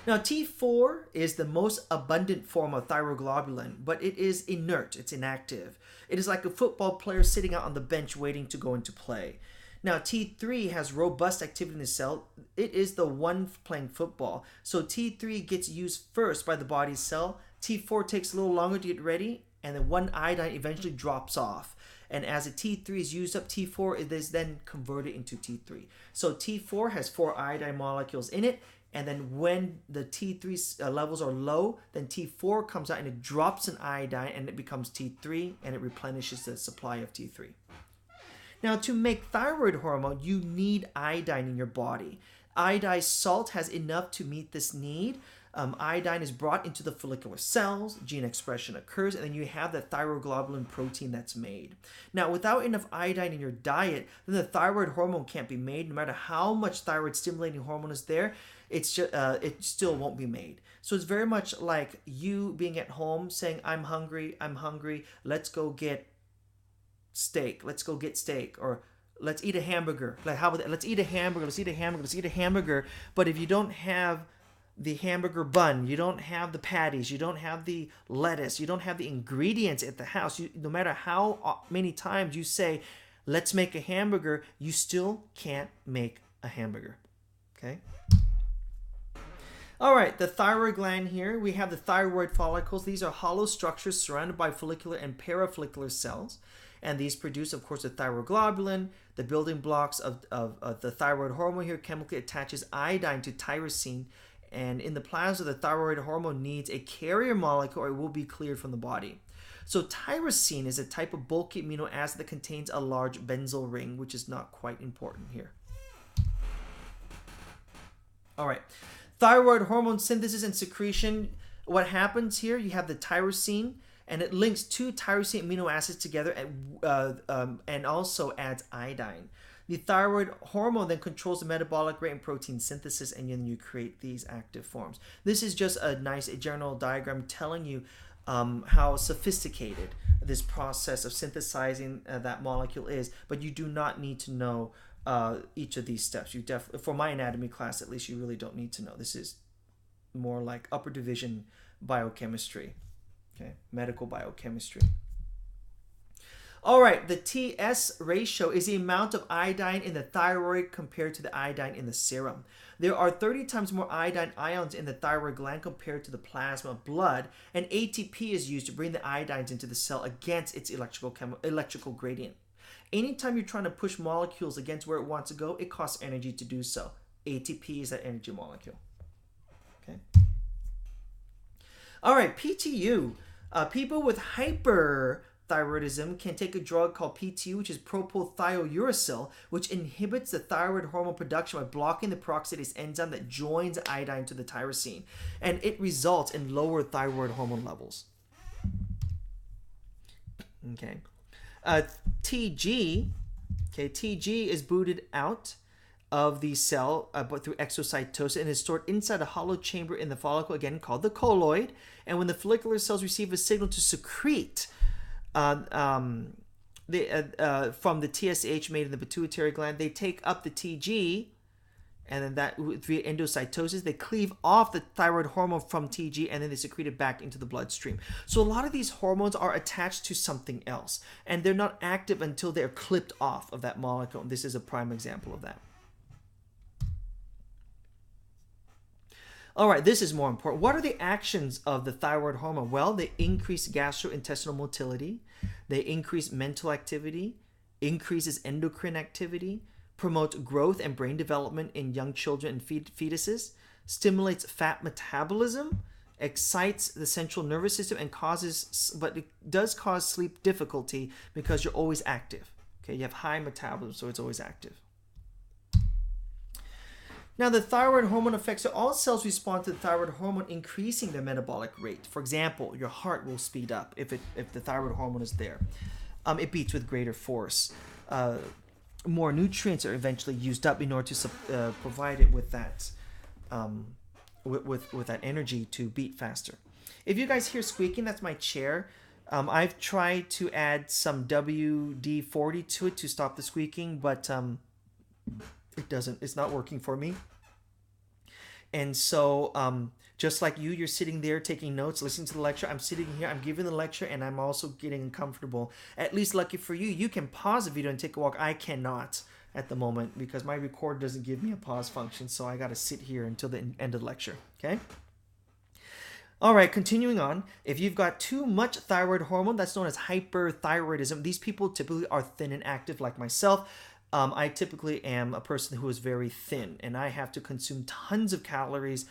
[SPEAKER 1] Now, T4 is the most abundant form of thyroglobulin, but it is inert, it's inactive. It is like a football player sitting out on the bench waiting to go into play. Now, T3 has robust activity in the cell. It is the one playing football. So T3 gets used first by the body's cell. T4 takes a little longer to get ready, and then 1 iodine eventually drops off. And as the T3 is used up, T4 is then converted into T3. So T4 has 4 iodine molecules in it. And then when the T3 levels are low, then T4 comes out and it drops an iodine and it becomes T3 and it replenishes the supply of T3. Now, to make thyroid hormone, you need iodine in your body. Iodized salt has enough to meet this need. Iodine is brought into the follicular cells, gene expression occurs, and then you have the thyroglobulin protein that's made. Now, without enough iodine in your diet, then the thyroid hormone can't be made. No matter how much thyroid stimulating hormone is there, it still won't be made. So it's very much like you being at home saying, I'm hungry, let's go get steak, or let's eat a hamburger. Like, how about that? Let's eat a hamburger. But if you don't have the hamburger bun, you don't have the patties, you don't have the lettuce, you don't have the ingredients at the house, no matter how many times you say, let's make a hamburger, you still can't make a hamburger. Okay? All right, the thyroid gland here, we have the thyroid follicles. These are hollow structures surrounded by follicular and parafollicular cells. And these produce, of course, the thyroglobulin. The building blocks of the thyroid hormone here chemically attaches iodine to tyrosine. And in the plasma, the thyroid hormone needs a carrier molecule or it will be cleared from the body. So tyrosine is a type of bulky amino acid that contains a large benzyl ring, which is not quite important here. All right. Thyroid hormone synthesis and secretion. What happens here, you have the tyrosine, and it links 2 tyrosine amino acids together and also adds iodine. The thyroid hormone then controls the metabolic rate and protein synthesis, and then you create these active forms. This is just a nice general diagram telling you how sophisticated this process of synthesizing that molecule is, but you do not need to know each of these steps. For my anatomy class, at least, you really don't need to know. This is more like upper division biochemistry, okay, medical biochemistry. All right, the TS ratio is the amount of iodine in the thyroid compared to the iodine in the serum. There are 30 times more iodine ions in the thyroid gland compared to the plasma blood, and ATP is used to bring the iodines into the cell against its electrical gradient. Anytime you're trying to push molecules against where it wants to go, it costs energy to do so. ATP is that energy molecule. Okay. All right, PTU. People with hyperthyroidism can take a drug called PTU, which is propylthiouracil, which inhibits the thyroid hormone production by blocking the peroxidase enzyme that joins iodine to the tyrosine, and it results in lower thyroid hormone levels. Okay. TG. Okay, TG is booted out of the cell but through exocytosis and is stored inside a hollow chamber in the follicle, again called the colloid. And when the follicular cells receive a signal to secrete from the TSH made in the pituitary gland, they take up the TG, and then that via endocytosis they cleave off the thyroid hormone from TG, and then they secrete it back into the bloodstream. So a lot of these hormones are attached to something else, and they're not active until they're clipped off of that molecule. This is a prime example of that. All right, this is more important. What are the actions of the thyroid hormone? Well, they increase gastrointestinal motility, they increase mental activity, increases endocrine activity, promotes growth and brain development in young children and fetuses, stimulates fat metabolism, excites the central nervous system, and but it does cause sleep difficulty because you're always active. Okay, you have high metabolism, so it's always active. Now, the thyroid hormone affects, so all cells respond to the thyroid hormone increasing their metabolic rate. For example, your heart will speed up if the thyroid hormone is there. It beats with greater force. More nutrients are eventually used up in order to provide it with that with that energy to beat faster. If you guys hear squeaking, that's my chair. I've tried to add some WD-40 to it to stop the squeaking, but it's not working for me. And so just like you're sitting there taking notes, listening to the lecture, I'm sitting here, I'm giving the lecture, and I'm also getting uncomfortable. At least lucky for you, you can pause the video and take a walk. I cannot at the moment because my recorder doesn't give me a pause function, so I got to sit here until the end of the lecture, okay? All right, continuing on. If you've got too much thyroid hormone, that's known as hyperthyroidism. These people typically are thin and active like myself. I typically am a person who is very thin, and I have to consume tons of calories,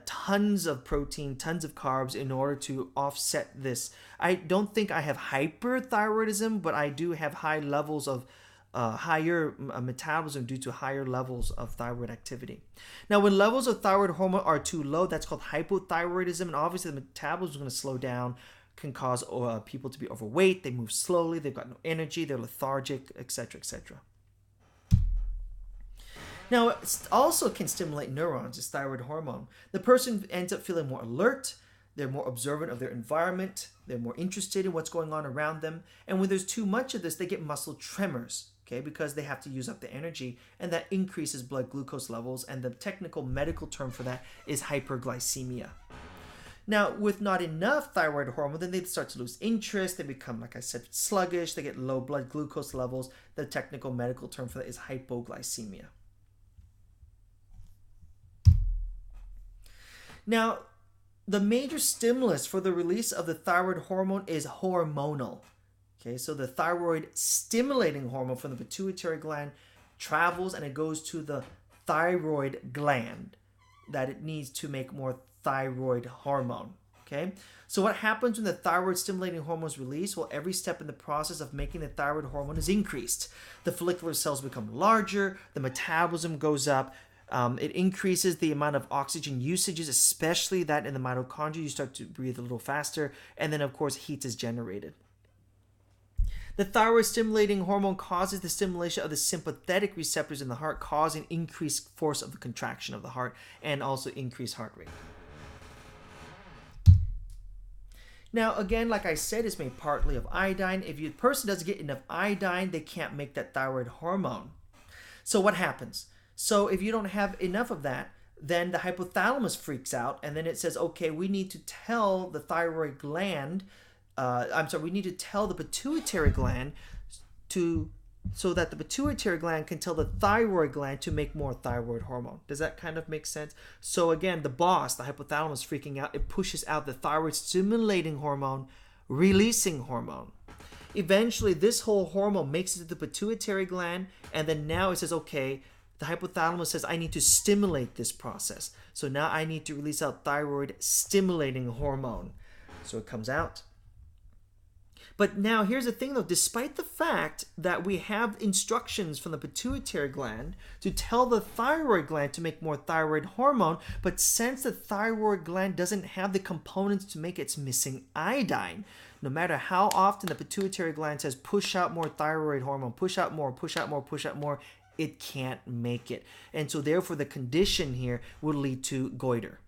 [SPEAKER 1] tons of protein, tons of carbs in order to offset this. I don't think I have hyperthyroidism, but I do have high levels of higher metabolism due to higher levels of thyroid activity. Now, when levels of thyroid hormone are too low, that's called hypothyroidism, and obviously the metabolism is going to slow down, can cause people to be overweight, they move slowly, they've got no energy, they're lethargic, etc., etc. Now, it also can stimulate neurons, this thyroid hormone. The person ends up feeling more alert, they're more observant of their environment, they're more interested in what's going on around them, and when there's too much of this, they get muscle tremors, okay, because they have to use up the energy, and that increases blood glucose levels, and the technical medical term for that is hyperglycemia. Now, with not enough thyroid hormone, then they start to lose interest, they become, like I said, sluggish, they get low blood glucose levels. The technical medical term for that is hypoglycemia. Now, the major stimulus for the release of the thyroid hormone is hormonal. Okay, so the thyroid stimulating hormone from the pituitary gland travels and it goes to the thyroid gland that it needs to make more thyroid hormone. Okay, so what happens when the thyroid stimulating hormone is released? Well, every step in the process of making the thyroid hormone is increased. The follicular cells become larger, the metabolism goes up. It increases the amount of oxygen usages, especially that in the mitochondria. You start to breathe a little faster, and then of course heat is generated. The thyroid stimulating hormone causes the stimulation of the sympathetic receptors in the heart, causing increased force of the contraction of the heart and also increased heart rate. Now, again, like I said, it's made partly of iodine. If the person doesn't get enough iodine, they can't make that thyroid hormone. So what happens? So if you don't have enough of that, then the hypothalamus freaks out, and then it says, okay, we need to tell the thyroid gland, we need to tell the pituitary gland so that the pituitary gland can tell the thyroid gland to make more thyroid hormone. Does that kind of make sense? So again, the boss, the hypothalamus freaking out, it pushes out the thyroid stimulating hormone, releasing hormone. Eventually, this whole hormone makes it to the pituitary gland, and then now it says, okay, the hypothalamus says, I need to stimulate this process. So now I need to release out thyroid stimulating hormone. So it comes out. But now here's the thing though, despite the fact that we have instructions from the pituitary gland to tell the thyroid gland to make more thyroid hormone, but since the thyroid gland doesn't have the components to make its missing iodine, no matter how often the pituitary gland says push out more thyroid hormone, push out more, push out more, push out more, it can't make it. And so therefore the condition here would lead to goiter.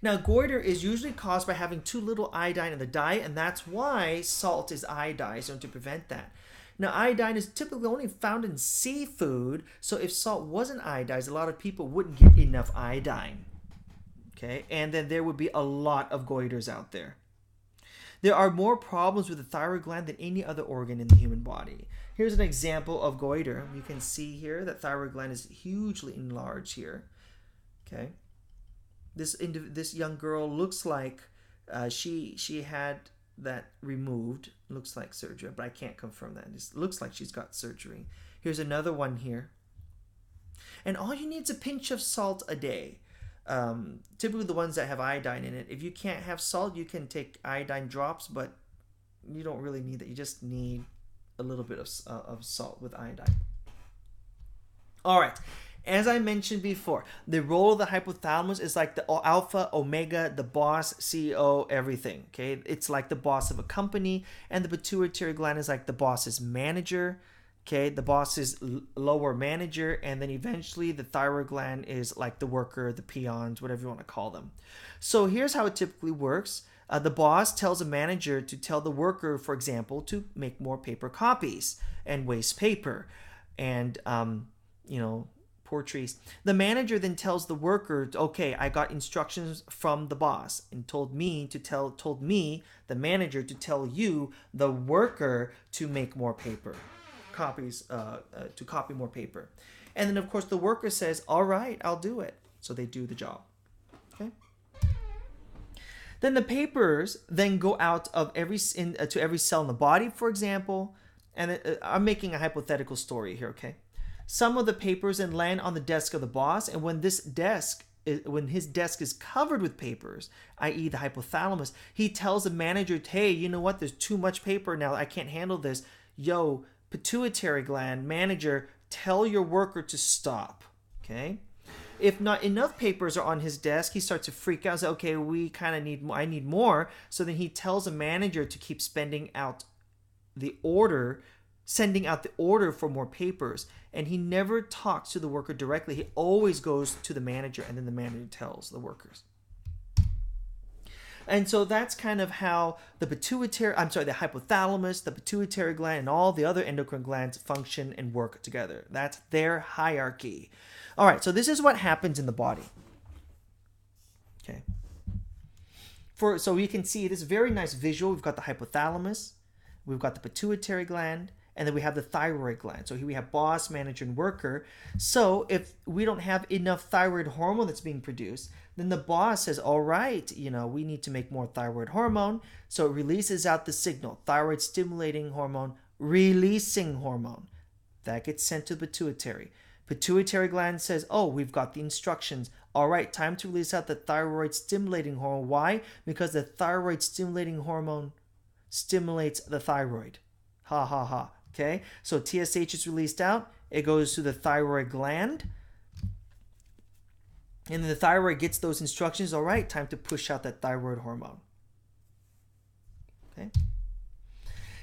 [SPEAKER 1] Now, goiter is usually caused by having too little iodine in the diet, and that's why salt is iodized to prevent that. Now, iodine is typically only found in seafood, so if salt wasn't iodized, a lot of people wouldn't get enough iodine. Okay, and then there would be a lot of goiters out there. There are more problems with the thyroid gland than any other organ in the human body. Here's an example of goiter. You can see here that thyroid gland is hugely enlarged here. Okay. This young girl looks like she had that removed. Looks like surgery, but I can't confirm that. It looks like she's got surgery. Here's another one here. And all you need is a pinch of salt a day. Typically the ones that have iodine in it. If you can't have salt, you can take iodine drops, but you don't really need that. You just need a little bit of salt with iodine. All right. As I mentioned before, the role of the hypothalamus is like the alpha, omega, the boss, CEO, everything. Okay, it's like the boss of a company, and the pituitary gland is like the boss's manager. Okay, the boss's lower manager, and then eventually the thyroid gland is like the worker, the peons, whatever you want to call them. So here's how it typically works. The boss tells a manager to tell the worker, for example, to make more paper copies and waste paper, and poor trees. The manager then tells the worker, okay, I got instructions from the boss, and told me, the manager, to tell you, the worker, to make more paper copies, to copy more paper. And then of course the worker says, all right, I'll do it. So they do the job. Okay. Then the papers then go out of to every cell in the body, for example. And I'm making a hypothetical story here, okay? Some of the papers then land on the desk of the boss, and when his desk is covered with papers, i.e. the hypothalamus, he tells the manager, hey, you know what, there's too much paper now, I can't handle this. Yo, pituitary gland, manager, tell your worker to stop. Okay? If not enough papers are on his desk, he starts to freak out and say, okay, we kind of need more, I need more. So then he tells the manager to keep sending out the order for more papers, and he never talks to the worker directly. He always goes to the manager, and then the manager tells the workers. And so that's kind of how the hypothalamus, the pituitary gland, and all the other endocrine glands function and work together. That's their hierarchy. All right, so this is what happens in the body. Okay. So you can see this very nice visual. We've got the hypothalamus, we've got the pituitary gland, and then we have the thyroid gland. So here we have boss, manager, and worker. So if we don't have enough thyroid hormone that's being produced, then the boss says, all right, we need to make more thyroid hormone. So it releases out the signal, thyroid stimulating hormone, releasing hormone. That gets sent to the pituitary. Pituitary gland says, oh, we've got the instructions. All right, time to release out the thyroid stimulating hormone. Why? Because the thyroid stimulating hormone stimulates the thyroid. Ha ha ha. Okay, so TSH is released out. It goes to the thyroid gland. And then the thyroid gets those instructions. All right, time to push out that thyroid hormone. Okay.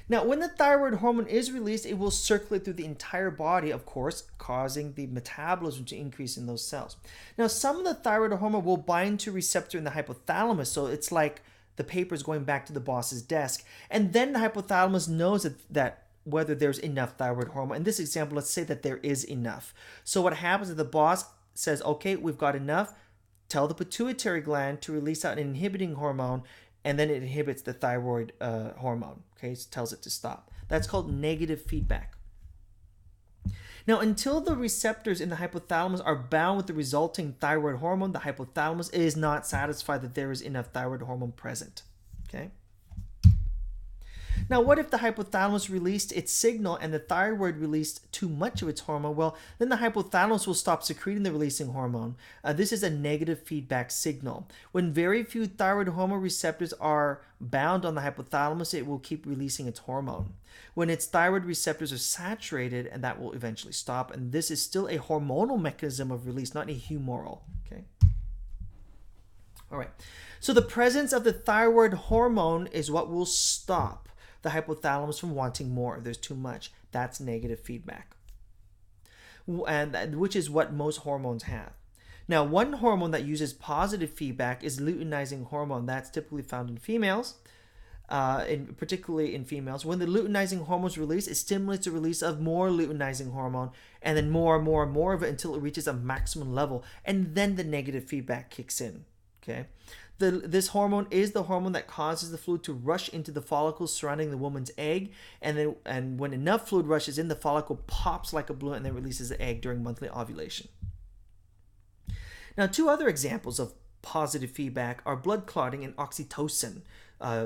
[SPEAKER 1] Now, when the thyroid hormone is released, it will circulate through the entire body, of course, causing the metabolism to increase in those cells. Now, some of the thyroid hormone will bind to receptor in the hypothalamus, so it's like the paper is going back to the boss's desk. And then the hypothalamus knows that whether there's enough thyroid hormone. In this example, let's say that there is enough. So what happens is the boss says, okay, we've got enough. Tell the pituitary gland to release out an inhibiting hormone, and then it inhibits the thyroid hormone. Okay, so it tells it to stop. That's called negative feedback. Now, until the receptors in the hypothalamus are bound with the resulting thyroid hormone, the hypothalamus is not satisfied that there is enough thyroid hormone present. Okay. Now, what if the hypothalamus released its signal and the thyroid released too much of its hormone? Well, then the hypothalamus will stop secreting the releasing hormone. This is a negative feedback signal. When very few thyroid hormone receptors are bound on the hypothalamus, it will keep releasing its hormone. When its thyroid receptors are saturated, and that will eventually stop, and this is still a hormonal mechanism of release, not a humoral. Okay. All right. So the presence of the thyroid hormone is what will stop the hypothalamus from wanting more. There's too much. That's negative feedback, and which is what most hormones have. Now, one hormone that uses positive feedback is luteinizing hormone. That's typically found in females, particularly in females. When the luteinizing hormone is released, it stimulates the release of more luteinizing hormone, and then more and more and more of it until it reaches a maximum level, and then the negative feedback kicks in. Okay. This hormone is the hormone that causes the fluid to rush into the follicles surrounding the woman's egg, and when enough fluid rushes in, the follicle pops like a balloon and then releases the egg during monthly ovulation. Now, two other examples of positive feedback are blood clotting and oxytocin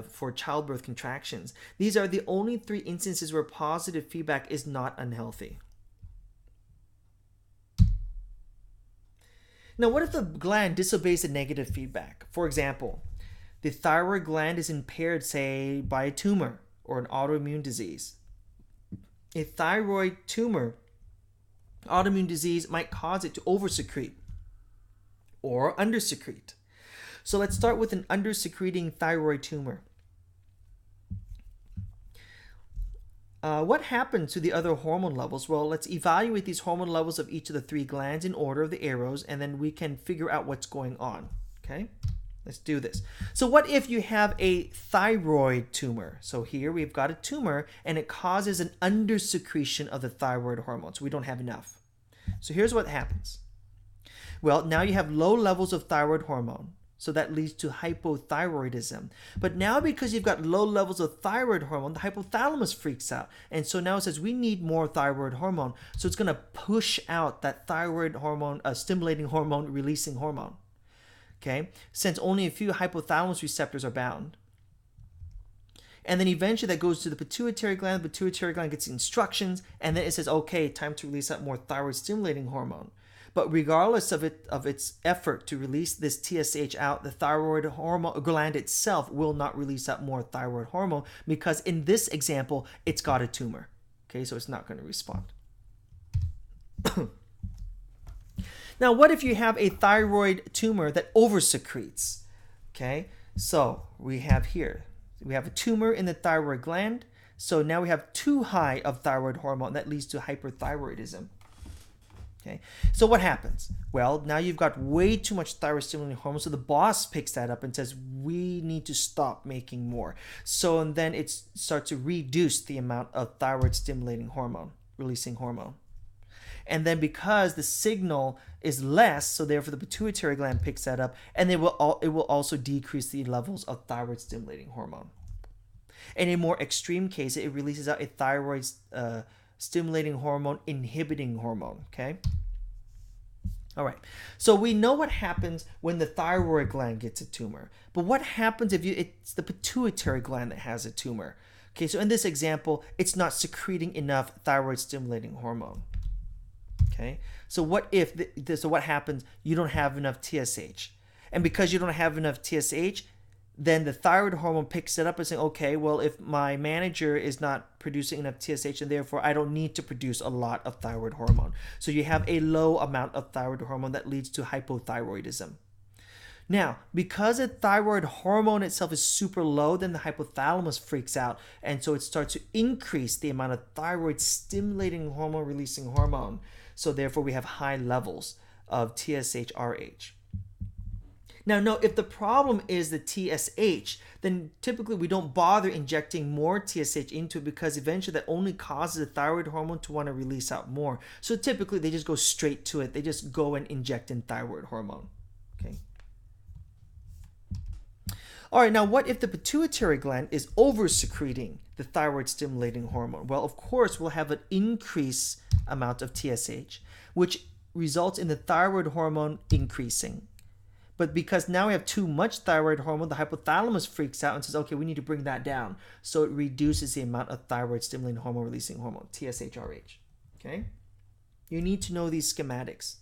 [SPEAKER 1] for childbirth contractions. These are the only 3 instances where positive feedback is not unhealthy. Now, what if the gland disobeys the negative feedback? For example, the thyroid gland is impaired, say, by a tumor or an autoimmune disease. A thyroid tumor, autoimmune disease, might cause it to oversecrete or undersecrete. So let's start with an undersecreting thyroid tumor. What happens to the other hormone levels? Well, let's evaluate these hormone levels of each of the 3 glands in order of the arrows, and then we can figure out what's going on. Okay, let's do this. So what if you have a thyroid tumor? So here we've got a tumor, and it causes an undersecretion of the thyroid hormones. We don't have enough. So here's what happens. Well, now you have low levels of thyroid hormone. So that leads to hypothyroidism. But now, because you've got low levels of thyroid hormone, the hypothalamus freaks out. And so now it says we need more thyroid hormone. So it's going to push out that thyroid hormone, stimulating hormone, releasing hormone. Okay? Since only a few hypothalamus receptors are bound. And then eventually that goes to the pituitary gland. The pituitary gland gets instructions. And then it says, okay, time to release that more thyroid stimulating hormone. But regardless of its effort to release this TSH out, the thyroid hormone gland itself will not release out more thyroid hormone because in this example, it's got a tumor. Okay, so it's not going to respond. Now, what if you have a thyroid tumor that oversecretes? Okay, so we have a tumor in the thyroid gland. So now we have too high of thyroid hormone that leads to hyperthyroidism. Okay, so what happens? Well, now you've got way too much thyroid stimulating hormone, so the boss picks that up and says, we need to stop making more. So, and then it starts to reduce the amount of thyroid stimulating hormone, releasing hormone. And then because the signal is less, so therefore the pituitary gland picks that up, and it will also decrease the levels of thyroid stimulating hormone. In a more extreme case, it releases out a thyroid stimulating hormone inhibiting hormone. Okay, all right, so we know what happens when the thyroid gland gets a tumor, but what happens if it's the pituitary gland that has a tumor? Okay, so in this example, it's not secreting enough thyroid stimulating hormone. Okay, so what happens? You don't have enough TSH, and because you don't have enough TSH, then the thyroid hormone picks it up and saying, okay, well, if my manager is not producing enough TSH, and therefore I don't need to produce a lot of thyroid hormone. So you have a low amount of thyroid hormone that leads to hypothyroidism. Now, because the thyroid hormone itself is super low, then the hypothalamus freaks out, and so it starts to increase the amount of thyroid stimulating hormone releasing hormone. So therefore we have high levels of TSH-RH. Now, note, if the problem is the TSH, then typically we don't bother injecting more TSH into it because eventually that only causes the thyroid hormone to want to release out more. So typically they just go straight to it. They just go and inject in thyroid hormone. Okay. All right, now what if the pituitary gland is over-secreting the thyroid stimulating hormone? Well, of course, we'll have an increased amount of TSH, which results in the thyroid hormone increasing. But because now we have too much thyroid hormone, the hypothalamus freaks out and says, okay, we need to bring that down. So it reduces the amount of thyroid stimulating hormone releasing hormone, TSHRH. Okay? You need to know these schematics.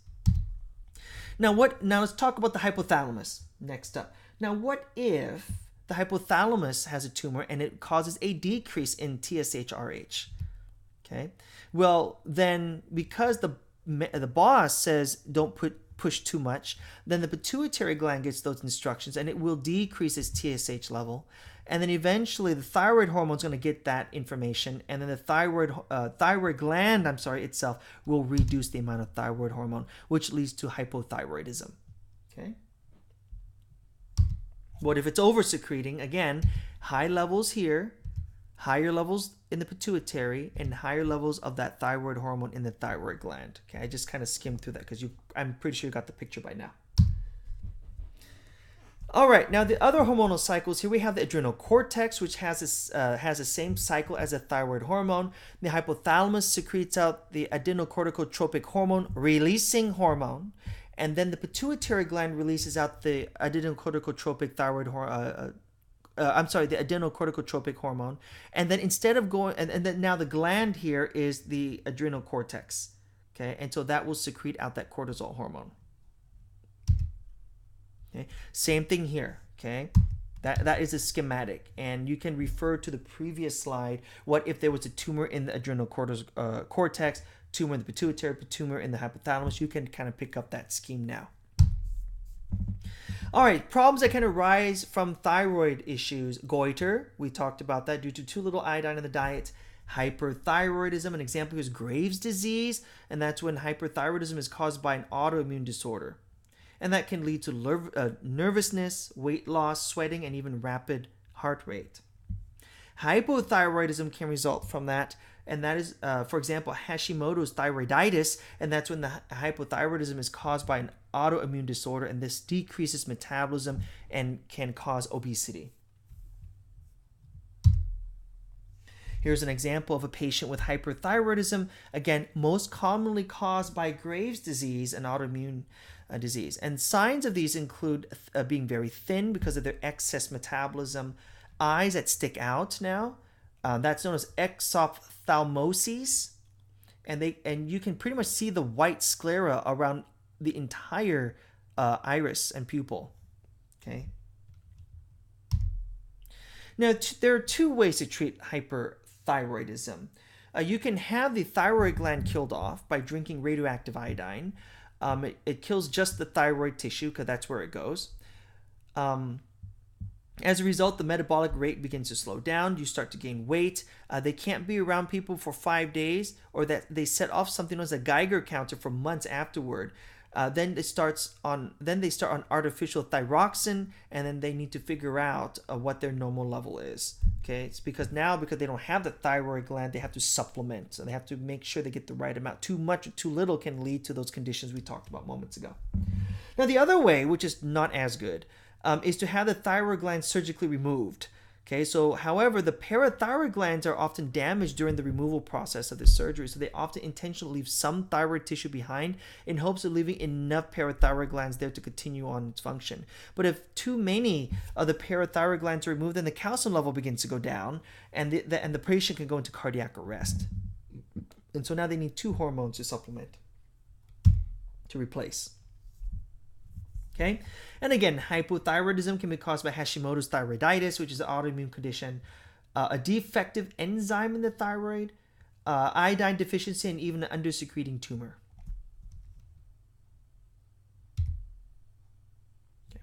[SPEAKER 1] Now let's talk about the hypothalamus next up. Now what if the hypothalamus has a tumor and it causes a decrease in TSHRH? Okay? Well, then because the boss says don't push too much, then the pituitary gland gets those instructions and it will decrease its TSH level. And then eventually the thyroid hormone is going to get that information, and then the thyroid gland itself will reduce the amount of thyroid hormone, which leads to hypothyroidism. Okay? What if it's over-secreting? Again, high levels here, higher levels in the pituitary, and higher levels of that thyroid hormone in the thyroid gland. Okay, I just kind of skimmed through that because I'm pretty sure you got the picture by now. All right, now the other hormonal cycles, here we have the adrenal cortex, which has the same cycle as the thyroid hormone. The hypothalamus secretes out the adenocorticotropic hormone, releasing hormone, and then the pituitary gland releases out the adenocorticotropic the adenocorticotropic hormone. And then instead of going, and then now the gland here is the adrenal cortex. Okay, and so that will secrete out that cortisol hormone. Okay. Same thing here. Okay, that is a schematic, and you can refer to the previous slide. What if there was a tumor in the adrenal cortex, tumor in the pituitary, tumor in the hypothalamus? You can kind of pick up that scheme now. All right, problems that can arise from thyroid issues. Goiter, we talked about that, due to too little iodine in the diet. Hyperthyroidism, an example is Graves' disease, and that's when hyperthyroidism is caused by an autoimmune disorder. And that can lead to nervousness, weight loss, sweating, and even rapid heart rate. Hypothyroidism can result from that, and that is, for example, Hashimoto's thyroiditis, and that's when the hypothyroidism is caused by an autoimmune disorder, and this decreases metabolism and can cause obesity. Here's an example of a patient with hyperthyroidism, again, most commonly caused by Graves' disease, an autoimmune disease. And signs of these include being very thin because of their excess metabolism, eyes that stick out now, that's known as exophthalmosis, and you can pretty much see the white sclera around the entire iris and pupil. Okay. Now there are two ways to treat hyperthyroidism. You can have the thyroid gland killed off by drinking radioactive iodine. It kills just the thyroid tissue because that's where it goes. As a result, the metabolic rate begins to slow down. You start to gain weight. They can't be around people for 5 days, or that they set off something known as a Geiger counter for months afterward. Then they start on artificial thyroxine, and then they need to figure out what their normal level is. Okay, it's because they don't have the thyroid gland, they have to supplement, so they have to make sure they get the right amount. Too much or too little can lead to those conditions we talked about moments ago. Now the other way, which is not as good, is to have the thyroid gland surgically removed. Okay, so however, the parathyroid glands are often damaged during the removal process of the surgery, so they often intentionally leave some thyroid tissue behind in hopes of leaving enough parathyroid glands there to continue on its function. But if too many of the parathyroid glands are removed, then the calcium level begins to go down, and the patient can go into cardiac arrest. And so now they need 2 hormones to supplement, to replace. Okay, and again, hypothyroidism can be caused by Hashimoto's thyroiditis, which is an autoimmune condition, a defective enzyme in the thyroid, iodine deficiency, and even an undersecreting tumor. Okay.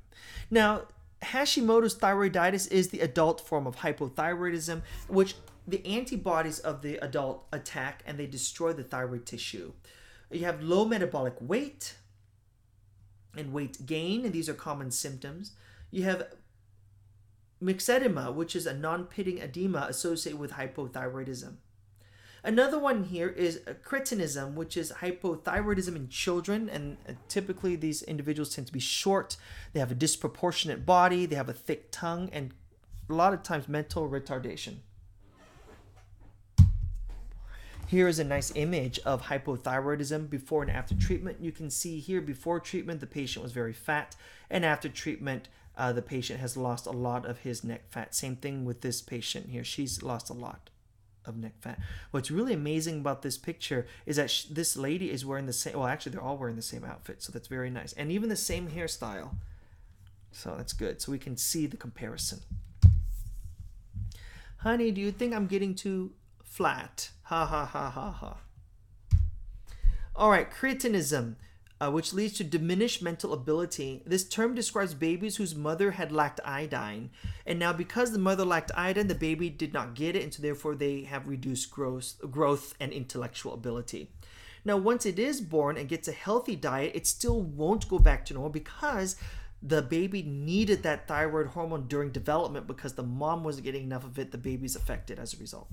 [SPEAKER 1] Now, Hashimoto's thyroiditis is the adult form of hypothyroidism, which the antibodies of the adult attack and they destroy the thyroid tissue. You have low metabolic weight and weight gain, and these are common symptoms. You have myxedema, which is a non-pitting edema associated with hypothyroidism. Another one here is cretinism, which is hypothyroidism in children, and typically these individuals tend to be short. They have a disproportionate body, they have a thick tongue, and a lot of times mental retardation. Here is a nice image of hypothyroidism before and after treatment. You can see here before treatment, the patient was very fat, and after treatment, the patient has lost a lot of his neck fat. Same thing with this patient here. She's lost a lot of neck fat. What's really amazing about this picture is that this lady is wearing the same, well, actually they're all wearing the same outfit, so that's very nice. And even the same hairstyle. So that's good. So we can see the comparison. Honey, do you think I'm getting too flat? Ha ha ha ha ha. All right, cretinism, which leads to diminished mental ability. This term describes babies whose mother had lacked iodine. And now because the mother lacked iodine, the baby did not get it, and so therefore they have reduced growth and intellectual ability. Now, once it is born and gets a healthy diet, it still won't go back to normal because the baby needed that thyroid hormone during development because the mom wasn't getting enough of it. The baby's affected as a result.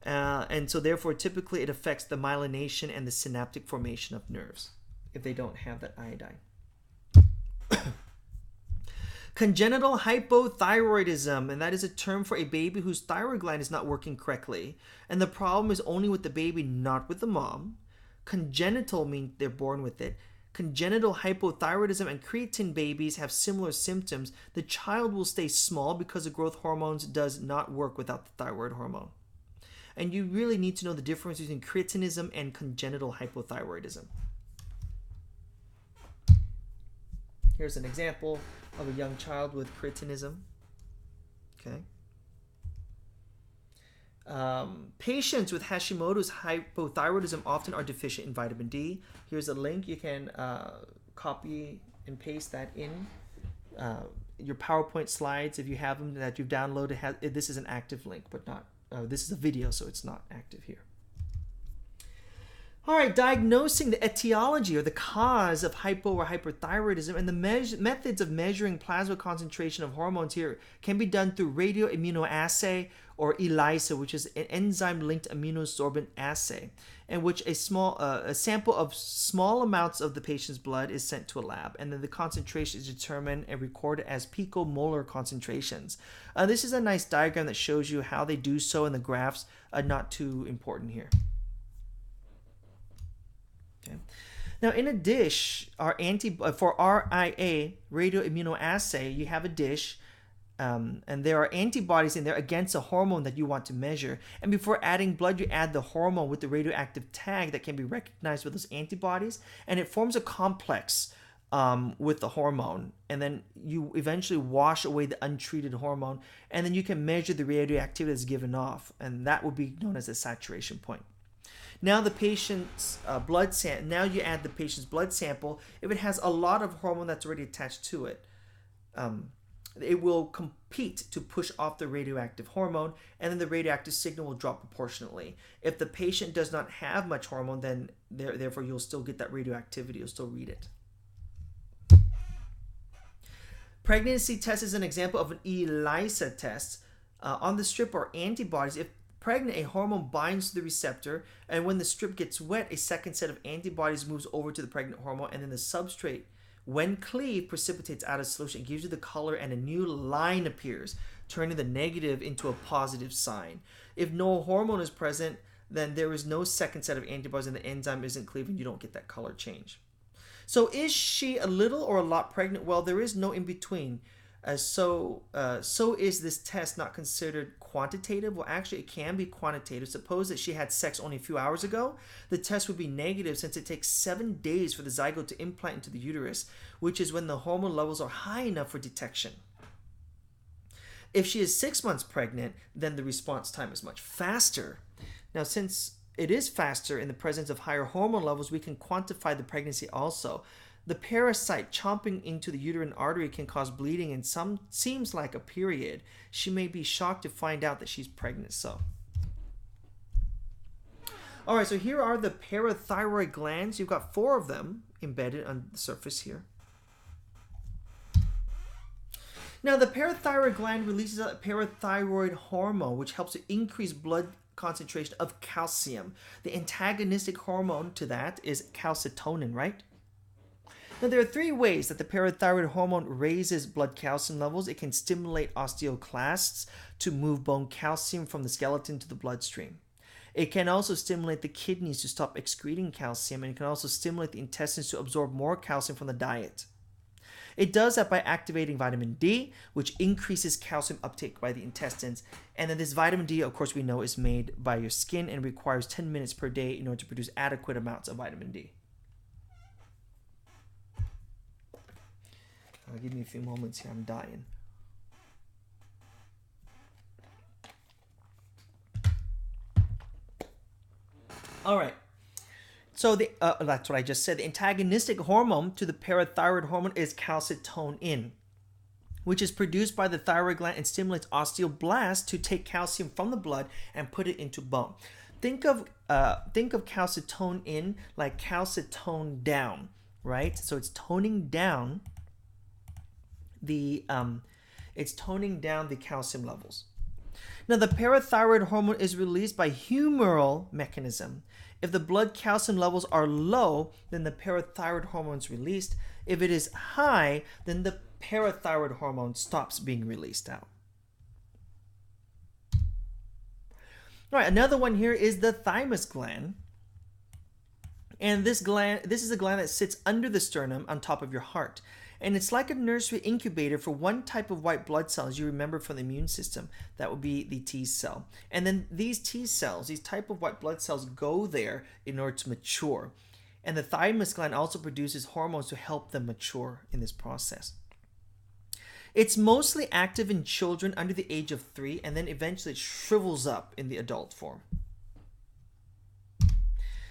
[SPEAKER 1] And so therefore, typically it affects the myelination and the synaptic formation of nerves if they don't have that iodine. Congenital hypothyroidism, and that is a term for a baby whose thyroid gland is not working correctly. And the problem is only with the baby, not with the mom. Congenital means they're born with it. Congenital hypothyroidism and creatine babies have similar symptoms. The child will stay small because the growth hormones does not work without the thyroid hormone. And you really need to know the difference between cretinism and congenital hypothyroidism. Here's an example of a young child with cretinism. Okay. Patients with Hashimoto's hypothyroidism often are deficient in vitamin D. Here's a link. You can copy and paste that in your PowerPoint slides if you have them that you've downloaded. This is an active link, but not. This is a video, so it's not active here. All right, diagnosing the etiology or the cause of hypo or hyperthyroidism and the methods of measuring plasma concentration of hormones here can be done through radioimmunoassay or ELISA, which is an enzyme-linked immunosorbent assay, in which a sample of small amounts of the patient's blood is sent to a lab, and then the concentration is determined and recorded as picomolar concentrations. This is a nice diagram that shows you how they do so, and the graphs are not too important here. Okay. Now, in a dish, for RIA, radioimmunoassay, you have a dish, and there are antibodies in there against a hormone that you want to measure. And before adding blood, you add the hormone with the radioactive tag that can be recognized with those antibodies, and it forms a complex with the hormone. And then you eventually wash away the untreated hormone, and then you can measure the radioactivity that's given off, and that would be known as a saturation point. Now the patient's blood sample. Now you add the patient's blood sample. If it has a lot of hormone that's already attached to it, it will compete to push off the radioactive hormone, and then the radioactive signal will drop proportionately. If the patient does not have much hormone, then therefore you'll still get that radioactivity. You'll still read it. Pregnancy test is an example of an ELISA test. On the strip are antibodies. If pregnant, a hormone binds to the receptor, and when the strip gets wet, a second set of antibodies moves over to the pregnant hormone, and then the substrate, when cleaved, precipitates out of solution. It gives you the color, and a new line appears, turning the negative into a positive sign. If no hormone is present, then there is no second set of antibodies, and the enzyme isn't cleaved, and you don't get that color change. So is she a little or a lot pregnant? Well, there is no in between. So is this test not considered quantitative? Well, actually, it can be quantitative. Suppose that she had sex only a few hours ago. The test would be negative since it takes 7 days for the zygote to implant into the uterus, which is when the hormone levels are high enough for detection. If she is 6 months pregnant, then the response time is much faster. Now, since it is faster in the presence of higher hormone levels, we can quantify the pregnancy also. The parasite chomping into the uterine artery can cause bleeding and seems like a period. She may be shocked to find out that she's pregnant. All right, so here are the parathyroid glands. You've got 4 of them embedded on the surface here. Now, the parathyroid gland releases a parathyroid hormone, which helps to increase blood concentration of calcium. The antagonistic hormone to that is calcitonin, right? Now, there are 3 ways that the parathyroid hormone raises blood calcium levels. It can stimulate osteoclasts to move bone calcium from the skeleton to the bloodstream. It can also stimulate the kidneys to stop excreting calcium, and it can also stimulate the intestines to absorb more calcium from the diet. It does that by activating vitamin D, which increases calcium uptake by the intestines. And then this vitamin D, of course, we know is made by your skin and requires 10 minutes per day in order to produce adequate amounts of vitamin D. Give me a few moments here, I'm dying. All right. So that's what I just said. The antagonistic hormone to the parathyroid hormone is calcitonin, which is produced by the thyroid gland and stimulates osteoblasts to take calcium from the blood and put it into bone. Think of calcitonin like calcitone down, right? So it's toning down the calcium levels. Now, the parathyroid hormone is released by humoral mechanism. If the blood calcium levels are low, then the parathyroid hormone is released. If it is high, then the parathyroid hormone stops being released out. All right, another one here is the thymus gland. And this is a gland that sits under the sternum on top of your heart. And it's like a nursery incubator for one type of white blood cells you remember from the immune system. That would be the T cell. And then these T cells, these type of white blood cells, go there in order to mature. And the thymus gland also produces hormones to help them mature in this process. It's mostly active in children under the age of 3, and then eventually it shrivels up in the adult form.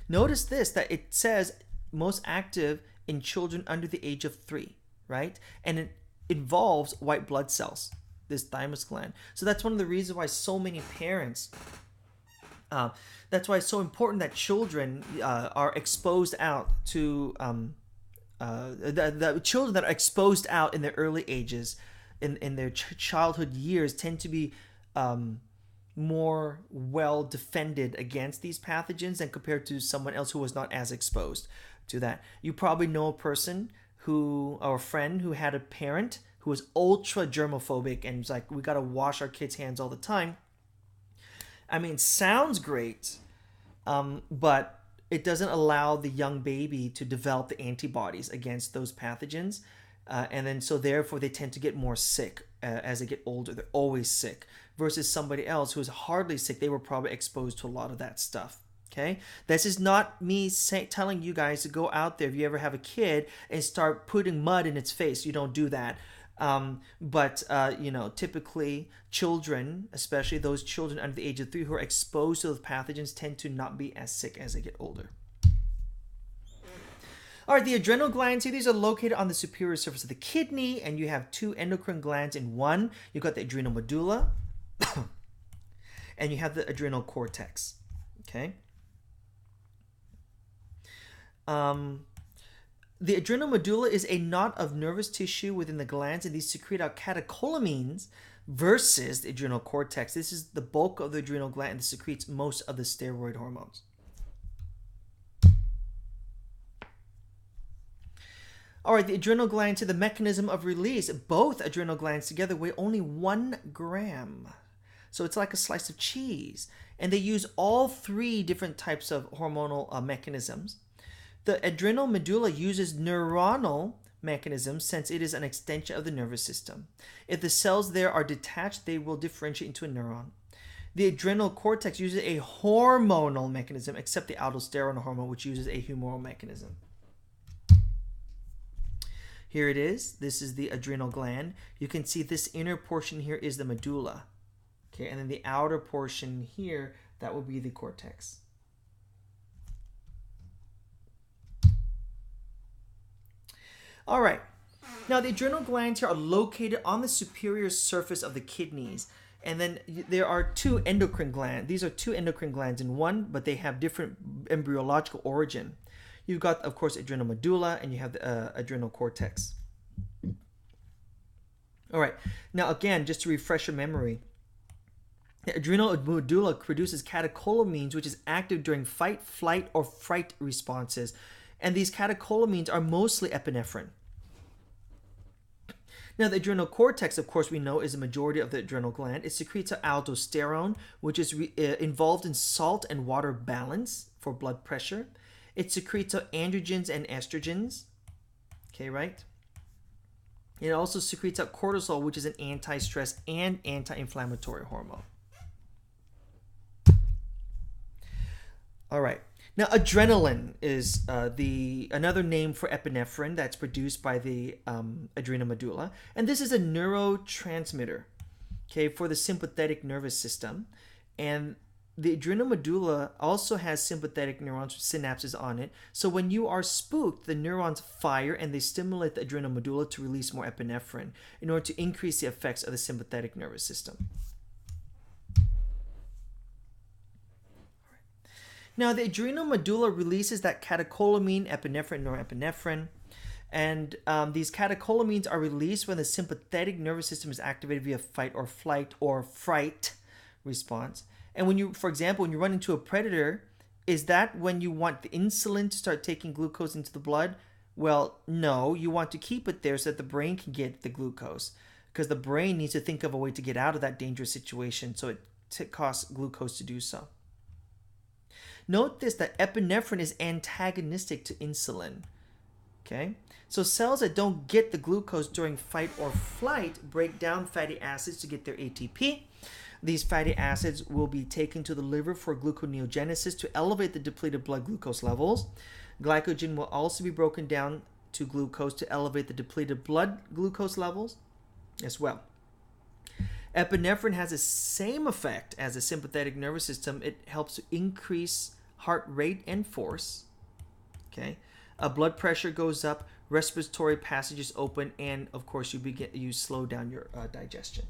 [SPEAKER 1] Notice this, that it says most active in children under the age of 3. Right? And it involves white blood cells, this thymus gland. So that's one of the reasons why so many parents, that's why it's so important that children are exposed out to, the children that are exposed out in their early ages, in their childhood years, tend to be more well defended against these pathogens than compared to someone else who was not as exposed to that. You probably know a person or a friend who had a parent who was ultra germophobic and was like, we got to wash our kids' hands all the time. I mean, sounds great, but it doesn't allow the young baby to develop the antibodies against those pathogens. And then so therefore they tend to get more sick as they get older. They're always sick versus somebody else who's hardly sick. They were probably exposed to a lot of that stuff. Okay, this is not me telling you guys to go out there if you ever have a kid and start putting mud in its face. You don't do that. But typically children, especially those children under the age of 3 who are exposed to those pathogens, tend to not be as sick as they get older. All right, the adrenal glands here, these are located on the superior surface of the kidney, and you have 2 endocrine glands in one. You've got the adrenal medulla, and you have the adrenal cortex. Okay. The adrenal medulla is a knot of nervous tissue within the glands, and these secrete out catecholamines versus the adrenal cortex. This is the bulk of the adrenal gland and secretes most of the steroid hormones. All right, the adrenal gland, to the mechanism of release. Both adrenal glands together weigh only 1 gram. So it's like a slice of cheese. And they use all 3 different types of hormonal mechanisms. The adrenal medulla uses neuronal mechanisms since it is an extension of the nervous system. If the cells there are detached, they will differentiate into a neuron. The adrenal cortex uses a hormonal mechanism, except the aldosterone hormone, which uses a humoral mechanism. Here it is. This is the adrenal gland. You can see this inner portion here is the medulla. Okay, and then the outer portion here, that will be the cortex. All right. Now, the adrenal glands here are located on the superior surface of the kidneys. And then there are 2 endocrine glands. These are 2 endocrine glands in one, but they have different embryological origin. You've got, of course, adrenal medulla, and you have the adrenal cortex. All right. Now, again, just to refresh your memory, the adrenal medulla produces catecholamines, which is active during fight, flight, or fright responses. And these catecholamines are mostly epinephrine. Now, the adrenal cortex, of course, we know is the majority of the adrenal gland. It secretes aldosterone, which is involved in salt and water balance for blood pressure. It secretes androgens and estrogens. Okay, right? It also secretes out cortisol, which is an anti-stress and anti-inflammatory hormone. All right. Now, adrenaline is another name for epinephrine that's produced by the adrenal medulla. And this is a neurotransmitter, okay, for the sympathetic nervous system. And the adrenal medulla also has sympathetic neurons, synapses on it. So when you are spooked, the neurons fire and they stimulate the adrenal medulla to release more epinephrine in order to increase the effects of the sympathetic nervous system. Now, the adrenal medulla releases that catecholamine, epinephrine, norepinephrine. And these catecholamines are released when the sympathetic nervous system is activated via fight or flight or fright response. And when you, for example, when you run into a predator, is that when you want the insulin to start taking glucose into the blood? Well, no, you want to keep it there so that the brain can get the glucose, because the brain needs to think of a way to get out of that dangerous situation, so it costs glucose to do so. Note this, that epinephrine is antagonistic to insulin. Okay? So cells that don't get the glucose during fight or flight break down fatty acids to get their ATP. These fatty acids will be taken to the liver for gluconeogenesis to elevate the depleted blood glucose levels. Glycogen will also be broken down to glucose to elevate the depleted blood glucose levels as well. Epinephrine has the same effect as the sympathetic nervous system. It helps to increase heart rate and force. Okay, blood pressure goes up, respiratory passages open, and of course you slow down your digestion.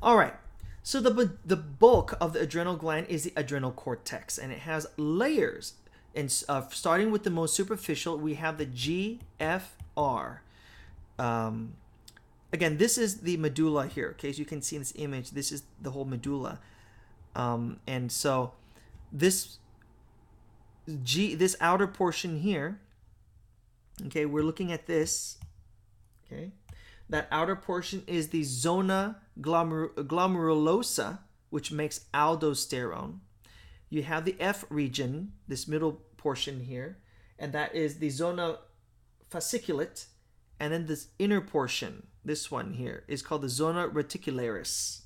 [SPEAKER 1] All right, so the bulk of the adrenal gland is the adrenal cortex, and it has layers. And starting with the most superficial, we have the GFR. Again, this is the medulla here. Okay, so you can see in this image, this is the whole medulla. And so this outer portion here, okay, we're looking at this. Okay, that outer portion is the zona glomerulosa, which makes aldosterone. You have the F region, this middle portion here, and that is the zona fasciculate. And then this inner portion, this one here, is called the zona reticularis.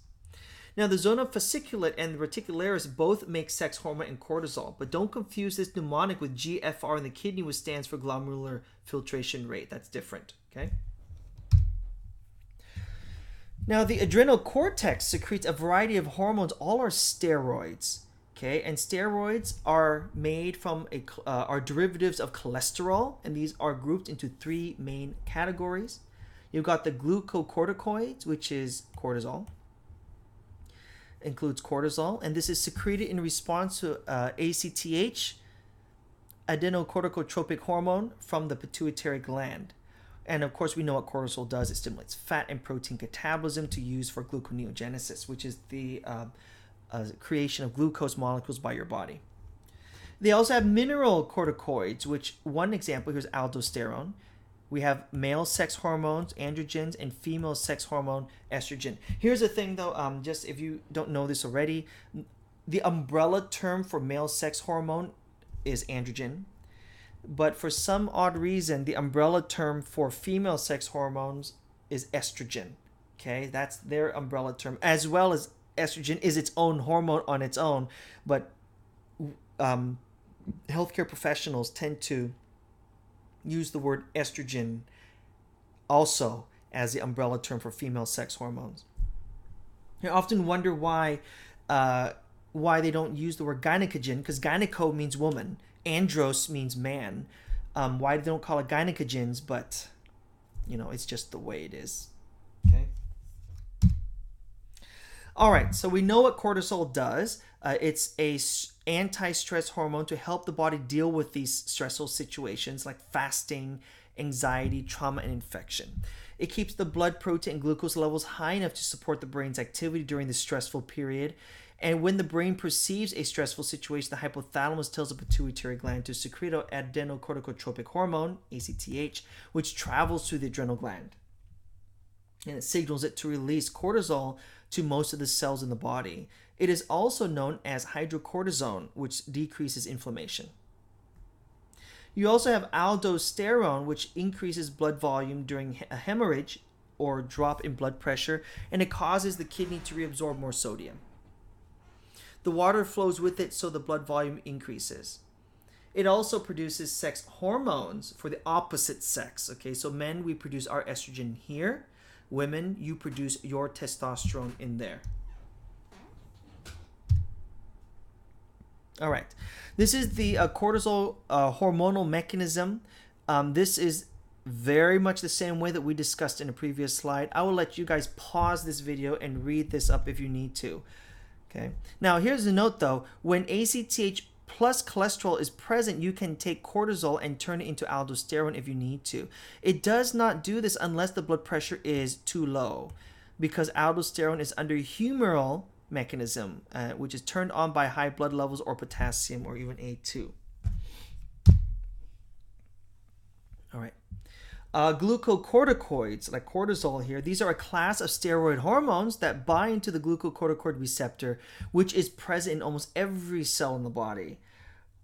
[SPEAKER 1] Now, the zona fasciculate and reticularis both make sex hormone and cortisol, but don't confuse this mnemonic with GFR in the kidney, which stands for glomerular filtration rate. That's different, okay? Now, the adrenal cortex secretes a variety of hormones. All are steroids. Okay, and steroids are made from are derivatives of cholesterol, and these are grouped into three main categories. You've got the glucocorticoids, which is cortisol, includes cortisol, and this is secreted in response to ACTH, adenocorticotropic hormone, from the pituitary gland. And of course, we know what cortisol does. It stimulates fat and protein catabolism to use for gluconeogenesis, which is the creation of glucose molecules by your body. They also have mineral corticoids, which one example here is aldosterone. We have male sex hormones, androgens, and female sex hormone, estrogen. Here's the thing though, just if you don't know this already, the umbrella term for male sex hormone is androgen. But for some odd reason, the umbrella term for female sex hormones is estrogen. Okay, that's their umbrella term, as well as estrogen is its own hormone on its own, but healthcare professionals tend to use the word estrogen also as the umbrella term for female sex hormones. I often wonder why they don't use the word gynecogen, because gyneco means woman, andros means man. Why they don't call it gynecogens, but it's just the way it is. Okay. All right, so we know what cortisol does. It's a anti-stress hormone to help the body deal with these stressful situations like fasting, anxiety, trauma, and infection. It keeps the blood protein and glucose levels high enough to support the brain's activity during the stressful period. And when the brain perceives a stressful situation, the hypothalamus tells the pituitary gland to secrete adrenocorticotropic hormone, ACTH, which travels through the adrenal gland. And it signals it to release cortisol to most of the cells in the body. It is also known as hydrocortisone, which decreases inflammation. You also have aldosterone, which increases blood volume during a hemorrhage or drop in blood pressure, and it causes the kidney to reabsorb more sodium. The water flows with it, so the blood volume increases. It also produces sex hormones for the opposite sex. Okay, so men, we produce our estrogen here. Women, you produce your testosterone in there. All right, this is the cortisol hormonal mechanism. This is very much the same way that we discussed in a previous slide. I will let you guys pause this video and read this up if you need to. Okay. Now here's a note though. When ACTH plus cholesterol is present, you can take cortisol and turn it into aldosterone if you need to. It does not do this unless the blood pressure is too low, because aldosterone is under humoral mechanism, which is turned on by high blood levels or potassium or even A2. All right. Glucocorticoids, like cortisol here, these are a class of steroid hormones that bind to the glucocorticoid receptor, which is present in almost every cell in the body.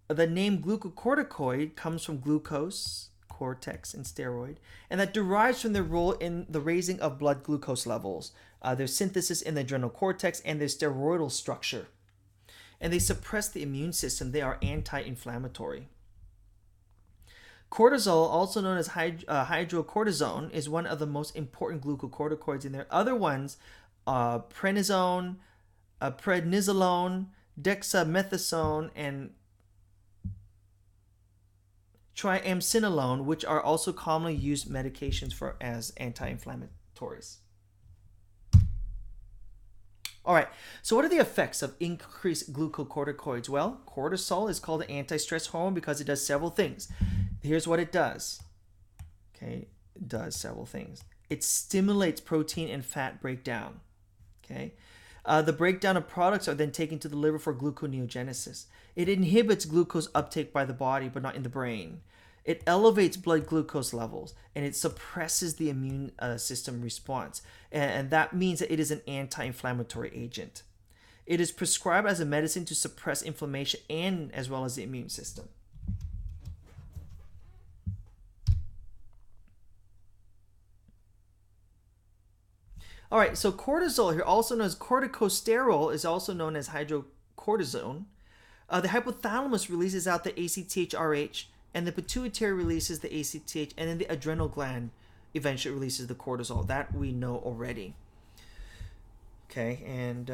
[SPEAKER 1] The name glucocorticoid comes from glucose, cortex, and steroid, and that derives from their role in the raising of blood glucose levels, their synthesis in the adrenal cortex, and their steroidal structure. And they suppress the immune system. They are anti-inflammatory. Cortisol, also known as hydrocortisone, is one of the most important glucocorticoids, and there are other ones, prednisolone, dexamethasone, and triamcinolone, which are also commonly used medications for as anti-inflammatories. All right, so what are the effects of increased glucocorticoids? Well, cortisol is called an anti-stress hormone because it does several things. Here's what it does. Okay, it does several things. It stimulates protein and fat breakdown. Okay, the breakdown of products are then taken to the liver for gluconeogenesis. It inhibits glucose uptake by the body, but not in the brain. It elevates blood glucose levels, and it suppresses the immune system response. And that means that it is an anti-inflammatory agent. It is prescribed as a medicine to suppress inflammation and as well as the immune system. All right, so cortisol here, also known as corticosterol, is also known as hydrocortisone. The hypothalamus releases out the ACTH-RH, and the pituitary releases the ACTH, and then the adrenal gland eventually releases the cortisol. That we know already. Okay, and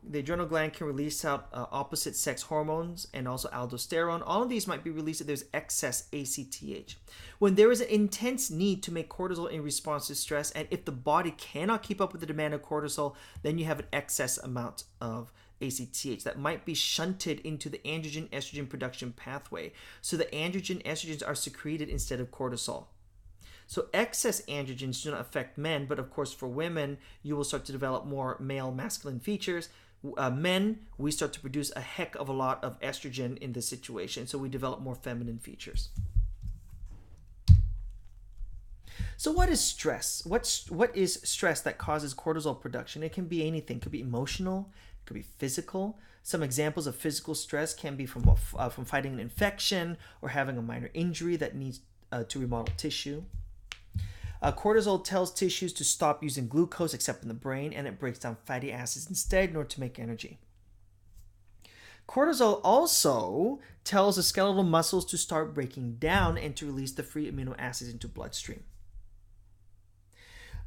[SPEAKER 1] the adrenal gland can release out opposite sex hormones and also aldosterone. All of these might be released if there's excess ACTH. When there is an intense need to make cortisol in response to stress, and if the body cannot keep up with the demand of cortisol, then you have an excess amount of ACTH that might be shunted into the androgen-estrogen production pathway. So the androgen estrogens are secreted instead of cortisol. So excess androgens do not affect men, but of course for women, you will start to develop more male masculine features. Men, we start to produce a heck of a lot of estrogen in this situation, so we develop more feminine features. So what is stress? What is stress that causes cortisol production? It can be anything. It could be emotional. It could be physical. Some examples of physical stress can be from fighting an infection or having a minor injury that needs to remodel tissue. Cortisol tells tissues to stop using glucose except in the brain, and it breaks down fatty acids instead in order to make energy. Cortisol also tells the skeletal muscles to start breaking down and to release the free amino acids into bloodstream.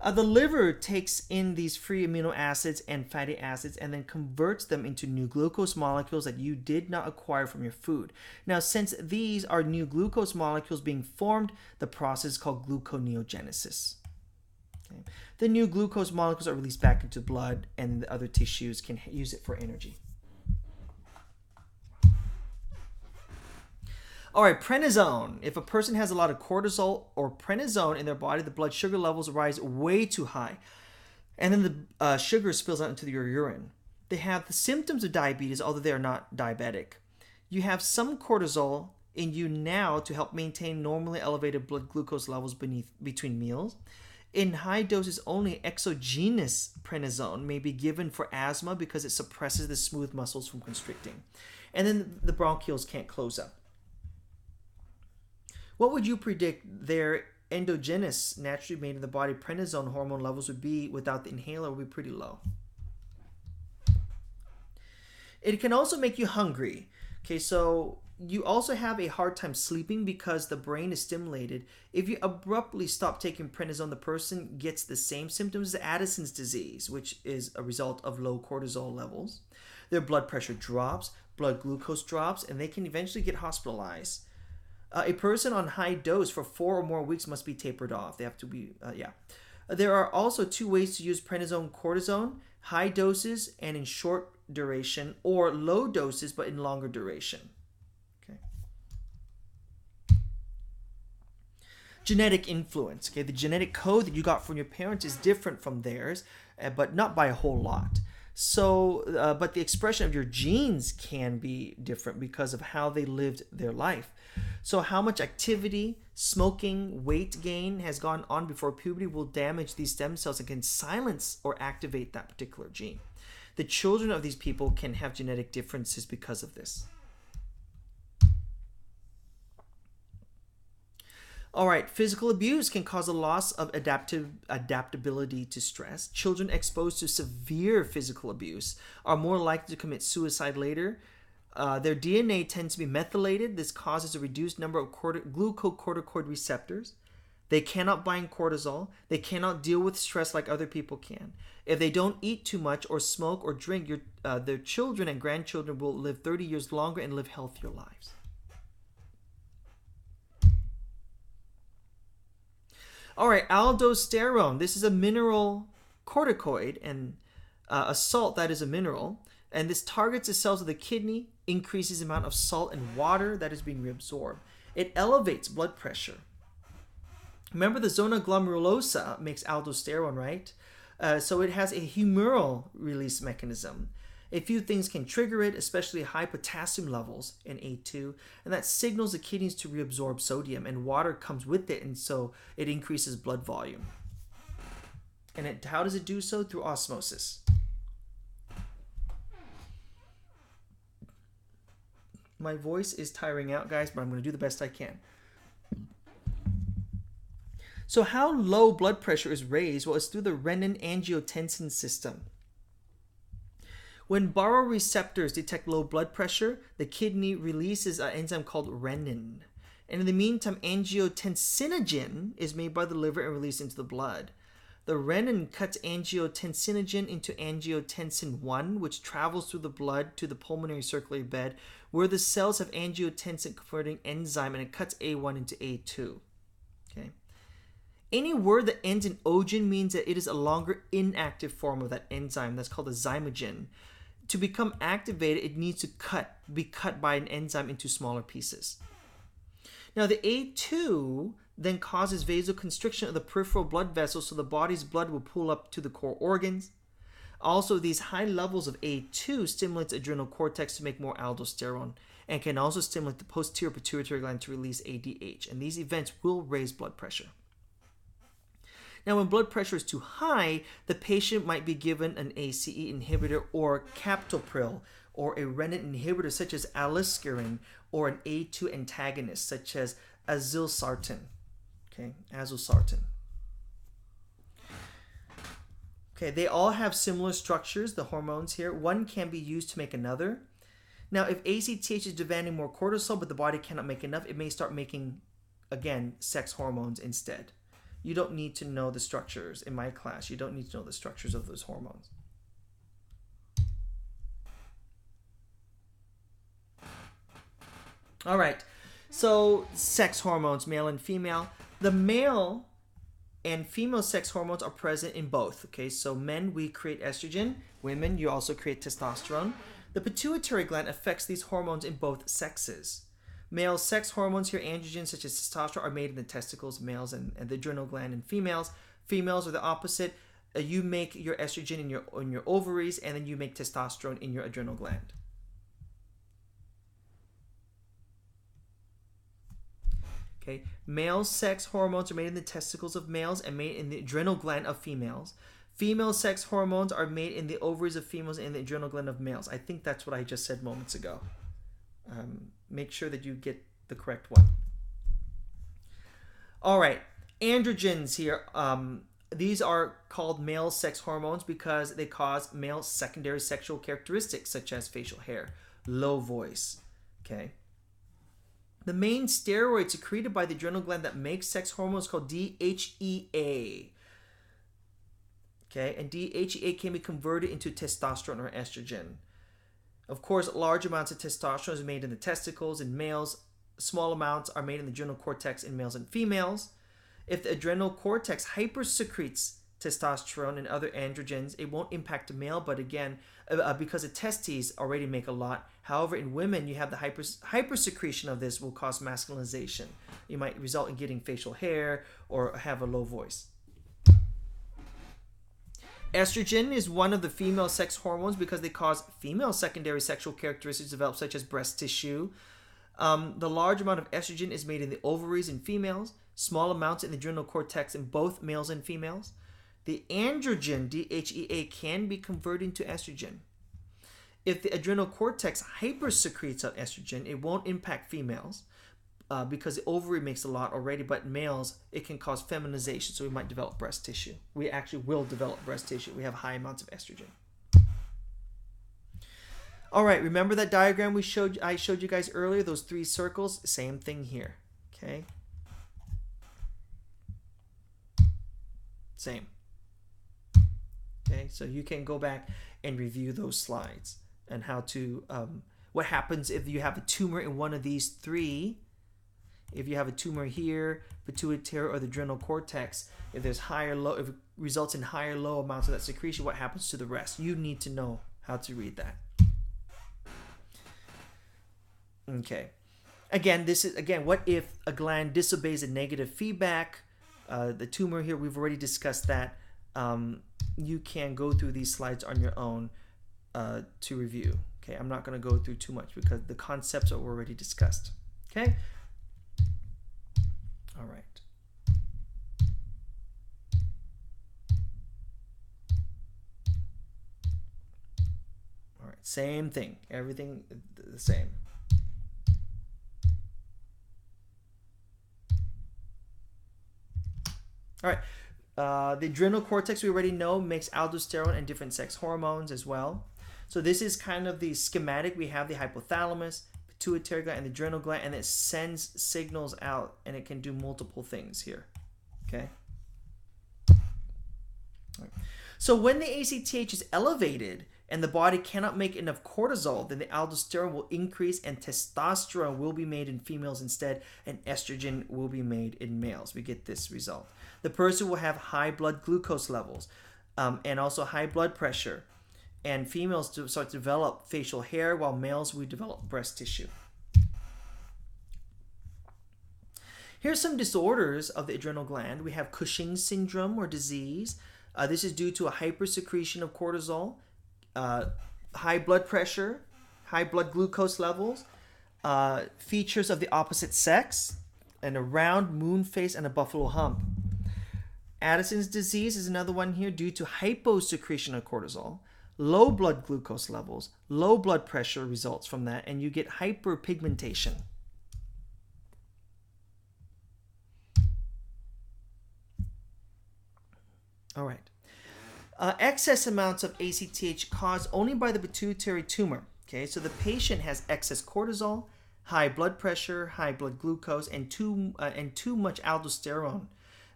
[SPEAKER 1] The liver takes in these free amino acids and fatty acids and then converts them into new glucose molecules that you did not acquire from your food. Now, since these are new glucose molecules being formed, the process is called gluconeogenesis. Okay. The new glucose molecules are released back into blood, and the other tissues can use it for energy. All right, prednisone. If a person has a lot of cortisol or prednisone in their body, the blood sugar levels rise way too high. And then the sugar spills out into your urine. They have the symptoms of diabetes, although they are not diabetic. You have some cortisol in you now to help maintain normally elevated blood glucose levels between meals. In high doses only, exogenous prednisone may be given for asthma because it suppresses the smooth muscles from constricting. And then the bronchioles can't close up. What would you predict their endogenous, naturally made in the body prednisone hormone levels would be without the inhaler? Would be pretty low. It can also make you hungry. Okay, so you also have a hard time sleeping because the brain is stimulated. If you abruptly stop taking prednisone, the person gets the same symptoms as Addison's disease, which is a result of low cortisol levels. Their blood pressure drops, blood glucose drops, and they can eventually get hospitalized. A person on high dose for 4 or more weeks must be tapered off. They have to be, There are also 2 ways to use prednisone cortisone: high doses and in short duration, or low doses but in longer duration. Okay. Genetic influence. Okay, the genetic code that you got from your parents is different from theirs, but not by a whole lot. So, but the expression of your genes can be different because of how they lived their life. So how much activity, smoking, weight gain has gone on before puberty will damage these stem cells and can silence or activate that particular gene. The children of these people can have genetic differences because of this. All right, physical abuse can cause a loss of adaptability to stress. Children exposed to severe physical abuse are more likely to commit suicide later. Their DNA tends to be methylated. This causes a reduced number of glucocorticoid receptors. They cannot bind cortisol. They cannot deal with stress like other people can. If they don't eat too much or smoke or drink, their children and grandchildren will live 30 years longer and live healthier lives. All right, aldosterone. This is a mineral corticoid and a salt that is a mineral. And this targets the cells of the kidney, increases the amount of salt and water that is being reabsorbed. It elevates blood pressure. Remember, the zona glomerulosa makes aldosterone, right? So it has a humoral release mechanism. A few things can trigger it, especially high potassium levels in A2, and that signals the kidneys to reabsorb sodium, and water comes with it, and so it increases blood volume. And how does it do so? Through osmosis. My voice is tiring out, guys, but I'm going to do the best I can. So how low blood pressure is raised? Well, it's through the renin-angiotensin system. When baroreceptors detect low blood pressure, the kidney releases an enzyme called renin. And in the meantime, angiotensinogen is made by the liver and released into the blood. The renin cuts angiotensinogen into angiotensin 1, which travels through the blood to the pulmonary circulatory bed, where the cells have angiotensin converting enzyme, and it cuts A1 into A2. Okay. Any word that ends in ogen means that it is a longer inactive form of that enzyme. That's called a zymogen. To become activated, it needs to be cut by an enzyme into smaller pieces. Now, the A2 then causes vasoconstriction of the peripheral blood vessels, so the body's blood will pool up to the core organs. Also, these high levels of A2 stimulates adrenal cortex to make more aldosterone, and can also stimulate the posterior pituitary gland to release ADH. And these events will raise blood pressure. Now, when blood pressure is too high, the patient might be given an ACE inhibitor or captopril, or a renin inhibitor such as aliskiren, or an A2 antagonist such as azilsartan. Okay, azilsartan. Okay, they all have similar structures, the hormones here. One can be used to make another. Now, if ACTH is demanding more cortisol, but the body cannot make enough, it may start making, again, sex hormones instead. You don't need to know the structures. In my class, you don't need to know the structures of those hormones. All right, so sex hormones, male and female. The male and female sex hormones are present in both. Okay, so men, we create estrogen. Women, you also create testosterone. The pituitary gland affects these hormones in both sexes. Male sex hormones here, androgens such as testosterone, are made in the testicles, males, and the adrenal gland in females. Females are the opposite. you make your estrogen in your ovaries, and then you make testosterone in your adrenal gland. Okay, male sex hormones are made in the testicles of males and made in the adrenal gland of females. Female sex hormones are made in the ovaries of females and the adrenal gland of males. I think that's what I just said moments ago. Make sure that you get the correct one. All right, androgens here. These are called male sex hormones because they cause male secondary sexual characteristics such as facial hair, low voice. Okay. The main steroid secreted by the adrenal gland that makes sex hormones is called DHEA. Okay, and DHEA can be converted into testosterone or estrogen. Of course, large amounts of testosterone is made in the testicles in males. Small amounts are made in the adrenal cortex in males and females. If the adrenal cortex hypersecretes testosterone and other androgens, it won't impact a male, but again, because the testes already make a lot. However, in women, you have the hypersecretion of this will cause masculinization. You might result in getting facial hair or have a low voice. Estrogen is one of the female sex hormones because they cause female secondary sexual characteristics to develop, such as breast tissue. The large amount of estrogen is made in the ovaries in females, small amounts in the adrenal cortex in both males and females. The androgen, DHEA, can be converted into estrogen. If the adrenal cortex hypersecretes out estrogen, it won't impact females because the ovary makes a lot already, but males, it can cause feminization, so we might develop breast tissue. We actually will develop breast tissue. We have high amounts of estrogen. All right, remember that diagram I showed you guys earlier, those 3 circles? Same thing here, okay? Same. Okay, so you can go back and review those slides and how to, what happens if you have a tumor in one of these 3. If you have a tumor here, pituitary or the adrenal cortex, if there's if it results in higher low amounts of that secretion, what happens to the rest? You need to know how to read that. Okay. Again, what if a gland disobeys a negative feedback? The tumor here, we've already discussed that. You can go through these slides on your own to review. Okay, I'm not going to go through too much because the concepts are already discussed. Okay? All right. All right, same thing. Everything the same. All right. The adrenal cortex, we already know, makes aldosterone and different sex hormones as well. So this is kind of the schematic. We have the hypothalamus, pituitary gland, and the adrenal gland, and it sends signals out, and it can do multiple things here. Okay. All right. So when the ACTH is elevated and the body cannot make enough cortisol, then the aldosterone will increase and testosterone will be made in females instead, and estrogen will be made in males. We get this result. The person will have high blood glucose levels and also high blood pressure. And females start to develop facial hair, while males will develop breast tissue. Here's some disorders of the adrenal gland. We have Cushing's syndrome or disease. This is due to a hypersecretion of cortisol, high blood pressure, high blood glucose levels, features of the opposite sex, and a round moon face and a buffalo hump. Addison's disease is another one here due to hyposecretion of cortisol, low blood glucose levels, low blood pressure results from that, and you get hyperpigmentation. All right. Excess amounts of ACTH caused only by the pituitary tumor. Okay, so the patient has excess cortisol, high blood pressure, high blood glucose, and too much aldosterone.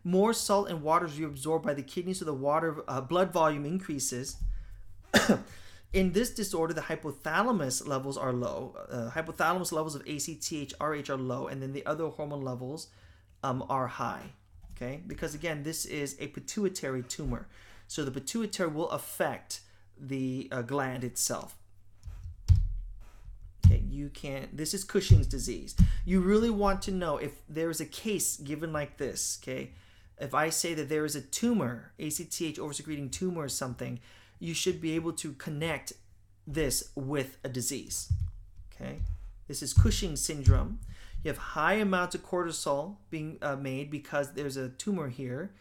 [SPEAKER 1] More salt and water is reabsorbed by the kidneys, so the blood volume increases. In this disorder, the hypothalamus levels are low. Hypothalamus levels of ACTH, RH are low, and then the other hormone levels are high. Okay, because again, this is a pituitary tumor, so the pituitary will affect the gland itself. Okay, this is Cushing's disease. You really want to know if there is a case given like this. Okay, If I say that there is a tumor, ACTH oversecreting tumor or something, you should be able to connect this with a disease. Okay, this is Cushing's syndrome. You have high amounts of cortisol being made because there's a tumor here,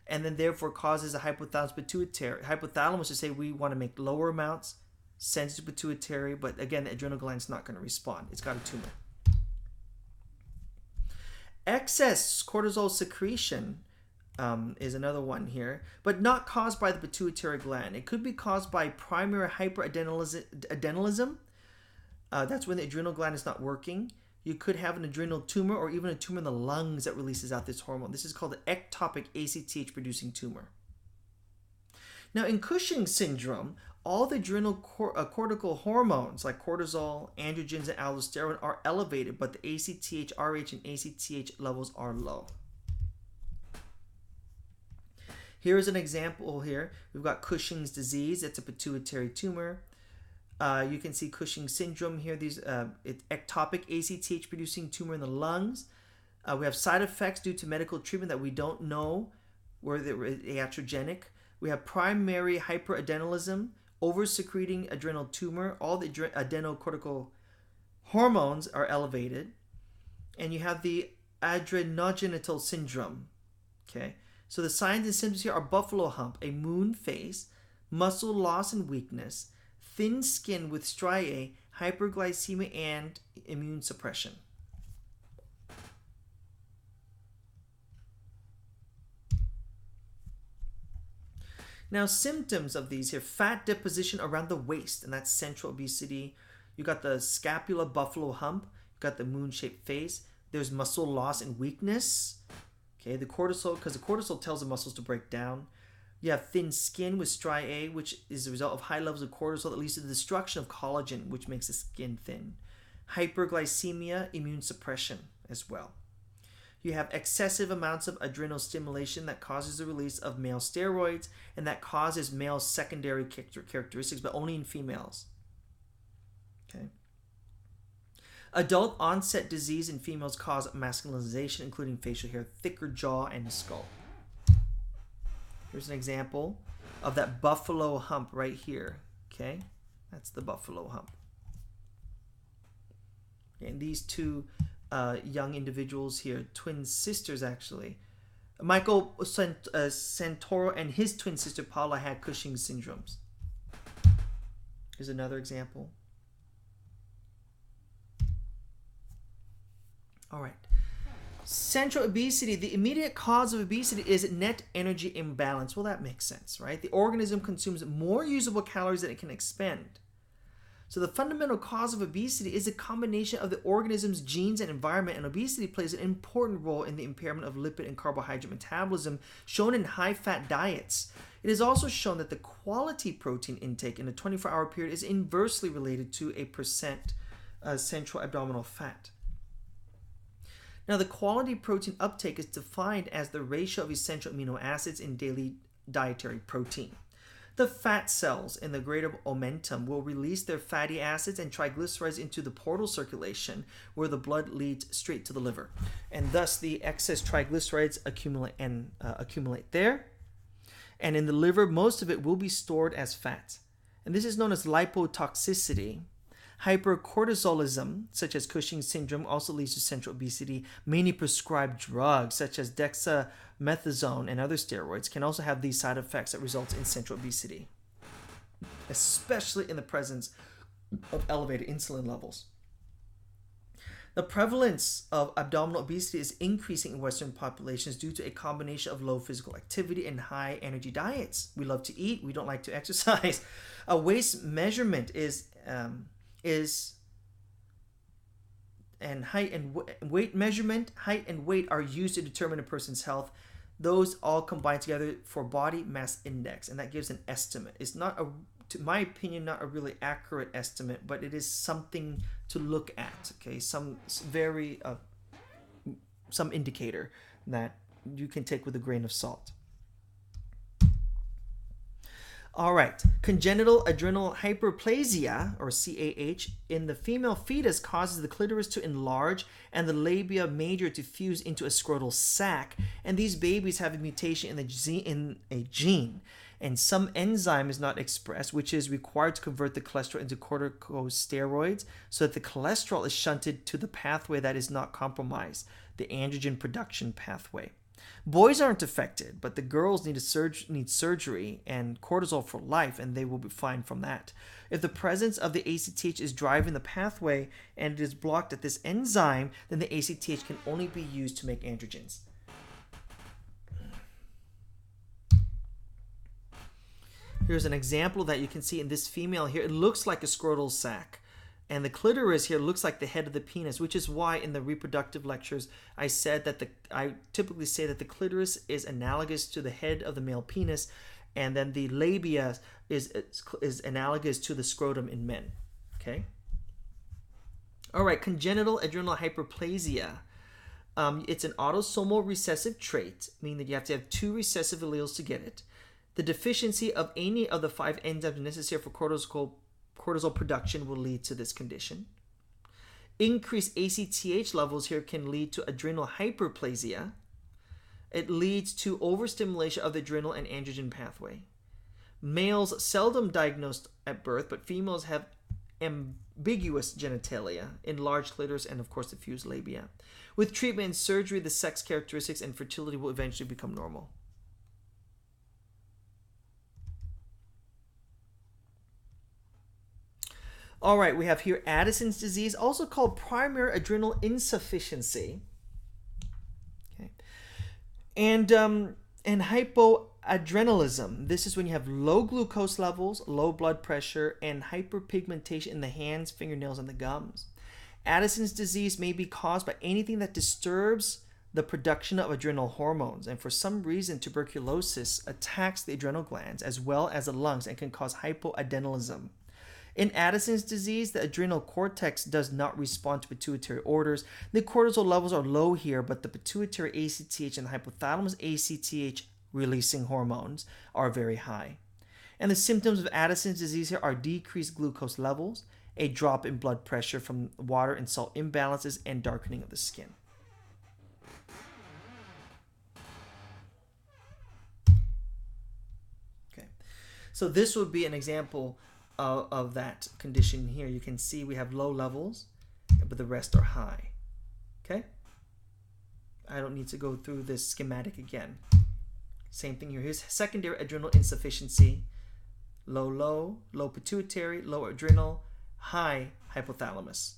[SPEAKER 1] and then therefore causes a hypothalamus pituitary. Hypothalamus to say we want to make lower amounts, sends to pituitary, but again, the adrenal gland's not going to respond. It's got a tumor. Excess cortisol secretion is another one here, but not caused by the pituitary gland. It could be caused by primary hyperadrenalism. That's when the adrenal gland is not working. You could have an adrenal tumor or even a tumor in the lungs that releases out this hormone. This is called an ectopic ACTH producing tumor. Now in Cushing's syndrome, all the adrenal cortical hormones like cortisol, androgens, and aldosterone are elevated, but the ACTH, RH, and ACTH levels are low. Here is an example here. We've got Cushing's disease. It's a pituitary tumor. You can see Cushing's syndrome here. These it's ectopic ACTH producing tumor in the lungs. We have side effects due to medical treatment that we don't know were they iatrogenic. We have primary hyperadrenalism, over-secreting adrenal tumor. All the adrenocortical hormones are elevated. And you have the adrenogenital syndrome. Okay, so the signs and symptoms here are buffalo hump, a moon face, muscle loss and weakness, thin skin with striae, hyperglycemia, and immune suppression. Now, symptoms of these here: fat deposition around the waist, and that's central obesity. You got the scapula buffalo hump. You got the moon-shaped face. There's muscle loss and weakness. Okay, the cortisol, because the cortisol tells the muscles to break down. You have thin skin with striae, which is a result of high levels of cortisol that leads to the destruction of collagen, which makes the skin thin. Hyperglycemia, immune suppression as well. You have excessive amounts of adrenal stimulation that causes the release of male steroids, and that causes male secondary characteristics, but only in females. Okay. Adult onset disease in females cause masculinization, including facial hair, thicker jaw, and skull. Here's an example of that buffalo hump right here. Okay, that's the buffalo hump. And these two young individuals here, twin sisters actually. Michael Santoro and his twin sister Paula had Cushing's syndromes. Here's another example. All right. Central obesity, the immediate cause of obesity is net energy imbalance. Well, that makes sense, right? The organism consumes more usable calories than it can expend. So the fundamental cause of obesity is a combination of the organism's genes and environment, and obesity plays an important role in the impairment of lipid and carbohydrate metabolism shown in high-fat diets. It is also shown that the quality protein intake in a 24-hour period is inversely related to a percent central abdominal fat. Now, the quality protein uptake is defined as the ratio of essential amino acids in daily dietary protein. The fat cells in the greater omentum will release their fatty acids and triglycerides into the portal circulation, where the blood leads straight to the liver. And thus, the excess triglycerides accumulate there. And in the liver, most of it will be stored as fat. And this is known as lipotoxicity. Hypercortisolism, such as Cushing's syndrome, also leads to central obesity. Many prescribed drugs, such as dexamethasone and other steroids, can also have these side effects that result in central obesity, especially in the presence of elevated insulin levels. The prevalence of abdominal obesity is increasing in Western populations due to a combination of low physical activity and high energy diets. We love to eat, we don't like to exercise. A waist measurement and height and weight measurement, height and weight are used to determine a person's health. Those all combine together for body mass index, and that gives an estimate. It's not, to my opinion, not a really accurate estimate, but it is something to look at. Okay, some indicator that you can take with a grain of salt. All right. Congenital adrenal hyperplasia, or CAH, in the female fetus causes the clitoris to enlarge and the labia major to fuse into a scrotal sac. And these babies have a mutation in a gene. And some enzyme is not expressed, which is required to convert the cholesterol into corticosteroids so that the cholesterol is shunted to the pathway that is not compromised, the androgen production pathway. Boys aren't affected, but the girls need surgery and cortisol for life, and they will be fine from that. If the presence of the ACTH is driving the pathway and it is blocked at this enzyme, then the ACTH can only be used to make androgens. Here's an example that you can see in this female here. It looks like a scrotal sac. And the clitoris here looks like the head of the penis, which is why in the reproductive lectures I typically say that the clitoris is analogous to the head of the male penis, and then the labia is analogous to the scrotum in men. Okay. All right. Congenital adrenal hyperplasia. It's an autosomal recessive trait, meaning that you have to have 2 recessive alleles to get it. The deficiency of any of the 5 enzymes necessary for cortisol production will lead to this condition. Increased ACTH levels here can lead to adrenal hyperplasia. It leads to overstimulation of the adrenal and androgen pathway. Males seldom diagnosed at birth, but females have ambiguous genitalia, enlarged clitoris, and of course diffuse labia. With treatment and surgery, the sex characteristics and fertility will eventually become normal. All right, we have here Addison's disease, also called primary adrenal insufficiency. Okay. And hypoadrenalism. This is when you have low glucose levels, low blood pressure, and hyperpigmentation in the hands, fingernails, and the gums. Addison's disease may be caused by anything that disturbs the production of adrenal hormones, and for some reason tuberculosis attacks the adrenal glands as well as the lungs and can cause hypoadrenalism. In Addison's disease, the adrenal cortex does not respond to pituitary orders. The cortisol levels are low here, but the pituitary ACTH and the hypothalamus ACTH releasing hormones are very high. And the symptoms of Addison's disease here are decreased glucose levels, a drop in blood pressure from water and salt imbalances, and darkening of the skin. Okay, so this would be an example of that condition here. You can see we have low levels, but the rest are high. Okay, I don't need to go through this schematic again. Same thing here. Here's secondary adrenal insufficiency: low pituitary, low adrenal, high hypothalamus.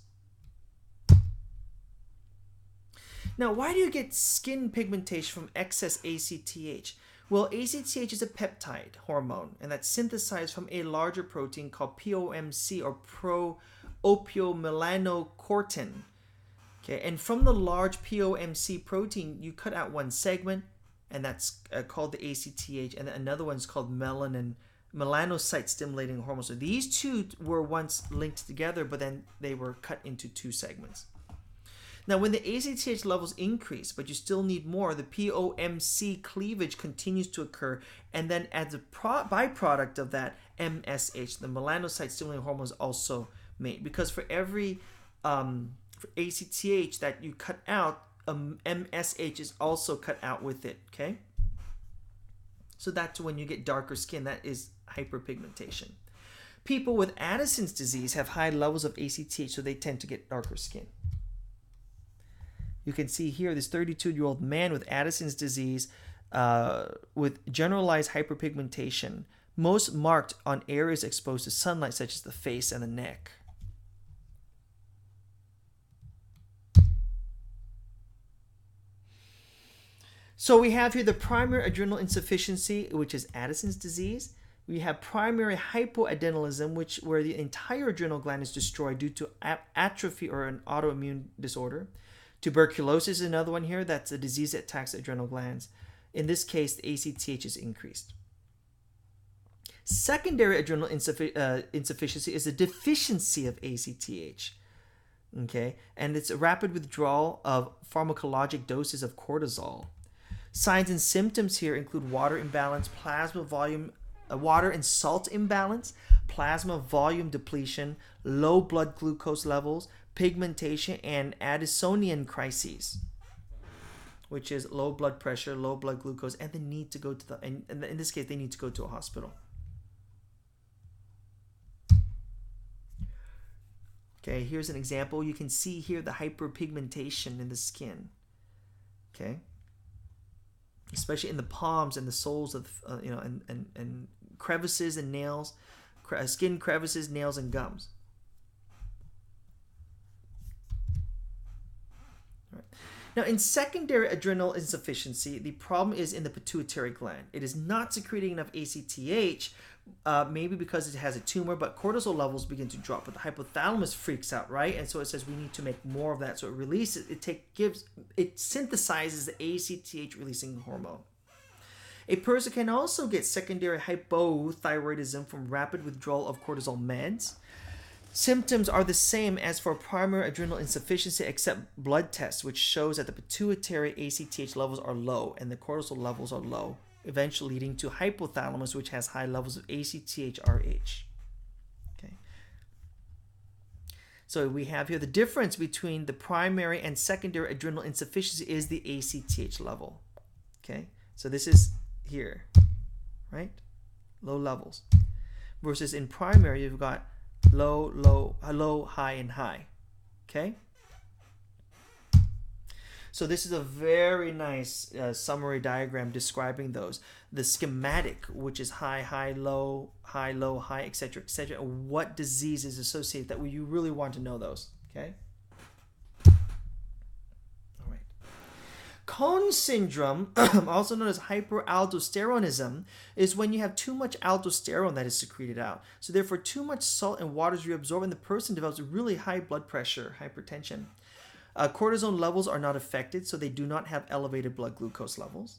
[SPEAKER 1] Now, why do you get skin pigmentation from excess ACTH? Well, ACTH is a peptide hormone, and that's synthesized from a larger protein called POMC, or pro-opiomelanocortin. Okay, and from the large POMC protein, you cut out one segment, and that's called the ACTH, and another one's called melanocyte stimulating hormone. So these two were once linked together, but then they were cut into 2 segments. Now, when the ACTH levels increase, but you still need more, the POMC cleavage continues to occur, and then as a byproduct of that, MSH, the melanocyte stimulating hormone, is also made. Because for every for ACTH that you cut out, MSH is also cut out with it. Okay, so that's when you get darker skin. That is hyperpigmentation. People with Addison's disease have high levels of ACTH, so they tend to get darker skin. You can see here this 32-year-old man with Addison's disease with generalized hyperpigmentation, most marked on areas exposed to sunlight such as the face and the neck. So we have here the primary adrenal insufficiency, which is Addison's disease. We have primary hypoadrenalism, where the entire adrenal gland is destroyed due to atrophy or an autoimmune disorder. Tuberculosis is another one here. That's a disease that attacks the adrenal glands. In this case, the ACTH is increased. Secondary adrenal insufficiency is a deficiency of ACTH. Okay, and it's a rapid withdrawal of pharmacologic doses of cortisol. Signs and symptoms here include water imbalance, plasma volume water and salt imbalance, plasma volume depletion, low blood glucose levels, pigmentation, and Addisonian crises, which is low blood pressure, low blood glucose, and the need to go to the, and in this case, they need to go to a hospital. Okay, here's an example. You can see here the hyperpigmentation in the skin. Okay, especially in the palms and the soles of, and crevices and nails, skin crevices, nails, and gums. All right. Now, in secondary adrenal insufficiency, the problem is in the pituitary gland. It is not secreting enough ACTH, maybe because it has a tumor, but cortisol levels begin to drop. But the hypothalamus freaks out, right? And so it says we need to make more of that. So it releases, it synthesizes the ACTH releasing hormone. A person can also get secondary hypothyroidism from rapid withdrawal of cortisol meds. Symptoms are the same as for primary adrenal insufficiency, except blood tests, which shows that the pituitary ACTH levels are low and the cortisol levels are low, eventually leading to hypothalamus, which has high levels of ACTH-RH. Okay. So we have here the difference between the primary and secondary adrenal insufficiency is the ACTH level. Okay. So this is here, right? Low levels. Versus in primary, you've got low, high, and high. Okay? So this is a very nice summary diagram describing those. The schematic, which is high, low, high, etc., etc., and what disease is associated that you really want to know those. Okay? All right. Cone syndrome, also known as hyperaldosteronism, is when you have too much aldosterone that is secreted out. So therefore, too much salt and water is reabsorbed, and the person develops really high blood pressure, hypertension. Cortisone levels are not affected, so they do not have elevated blood glucose levels.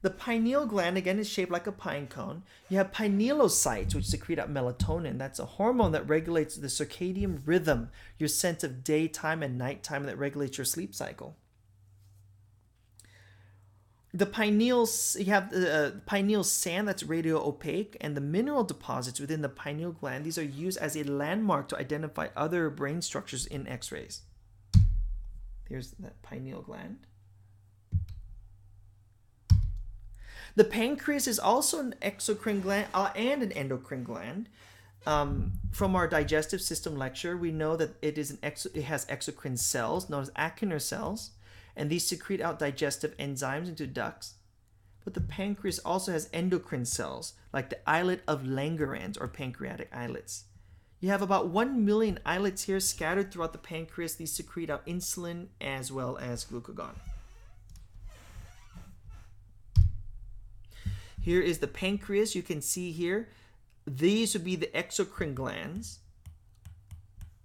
[SPEAKER 1] The pineal gland, again, is shaped like a pine cone. You have pinealocytes, which secrete out melatonin. That's a hormone that regulates the circadian rhythm, your sense of daytime and nighttime, that regulates your sleep cycle. The pineals, you have the pineal sand that's radio-opaque, and the mineral deposits within the pineal gland. These are used as a landmark to identify other brain structures in X-rays. Here's that pineal gland. The pancreas is also an exocrine gland and an endocrine gland. From our digestive system lecture, we know that it has exocrine cells known as acinar cells, and these secrete out digestive enzymes into ducts. But the pancreas also has endocrine cells, like the islet of Langerhans or pancreatic islets. You have about 1 million islets here scattered throughout the pancreas. These secrete out insulin as well as glucagon. Here is the pancreas. You can see here, these would be the exocrine glands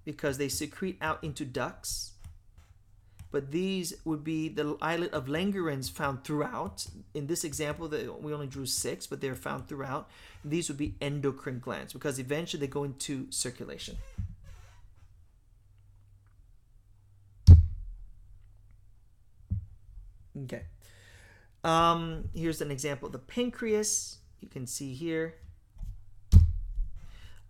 [SPEAKER 1] because they secrete out into ducts. But these would be the islet of Langerhans found throughout. In this example, we only drew 6, but they're found throughout. These would be endocrine glands because eventually they go into circulation. Okay. Here's an example of the pancreas. You can see here.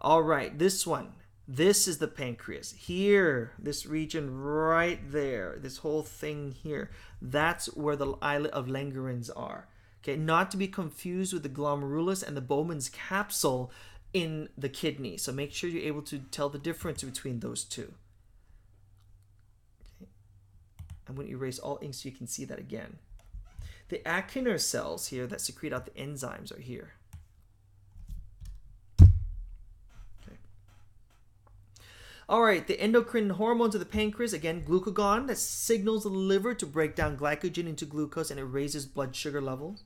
[SPEAKER 1] All right, this one. This is the pancreas. Here, this region right there, this whole thing here, that's where the islet of Langerhans are. Okay, not to be confused with the glomerulus and the Bowman's capsule in the kidney. So make sure you're able to tell the difference between those two. Okay. I'm going to erase all ink so you can see that again. The acinar cells here that secrete out the enzymes are here. All right, the endocrine hormones of the pancreas, again, glucagon, that signals the liver to break down glycogen into glucose, and it raises blood sugar levels.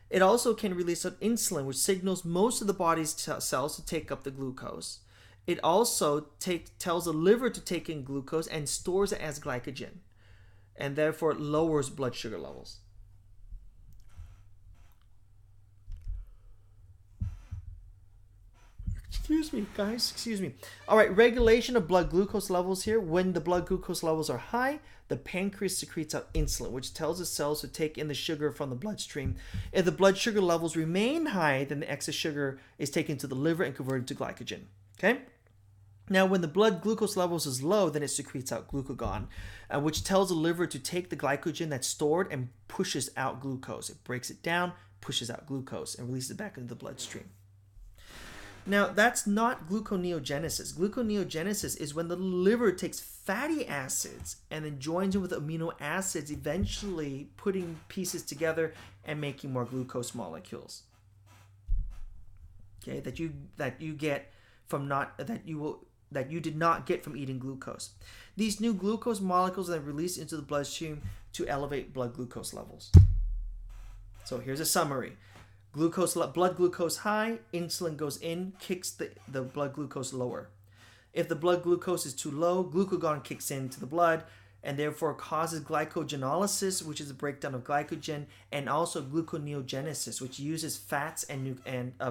[SPEAKER 1] It also can release insulin, which signals most of the body's cells to take up the glucose. It also tells the liver to take in glucose and stores it as glycogen, and therefore it lowers blood sugar levels. Excuse me, guys. Excuse me. All right, regulation of blood glucose levels here. When the blood glucose levels are high, the pancreas secretes out insulin, which tells the cells to take in the sugar from the bloodstream. If the blood sugar levels remain high, then the excess sugar is taken to the liver and converted to glycogen. Okay? Now, when the blood glucose levels is low, then it secretes out glucagon, which tells the liver to take the glycogen that's stored and pushes out glucose. It breaks it down, pushes out glucose, and releases it back into the bloodstream. Now, that's not gluconeogenesis. Gluconeogenesis is when the liver takes fatty acids and then joins them with amino acids, eventually putting pieces together and making more glucose molecules. Okay, that you get from that you did not get from eating glucose. These new glucose molecules are then released into the bloodstream to elevate blood glucose levels. So here's a summary. Blood glucose high, insulin goes in, kicks the blood glucose lower. If the blood glucose is too low, glucagon kicks into the blood and therefore causes glycogenolysis, which is a breakdown of glycogen, and also gluconeogenesis, which uses fats and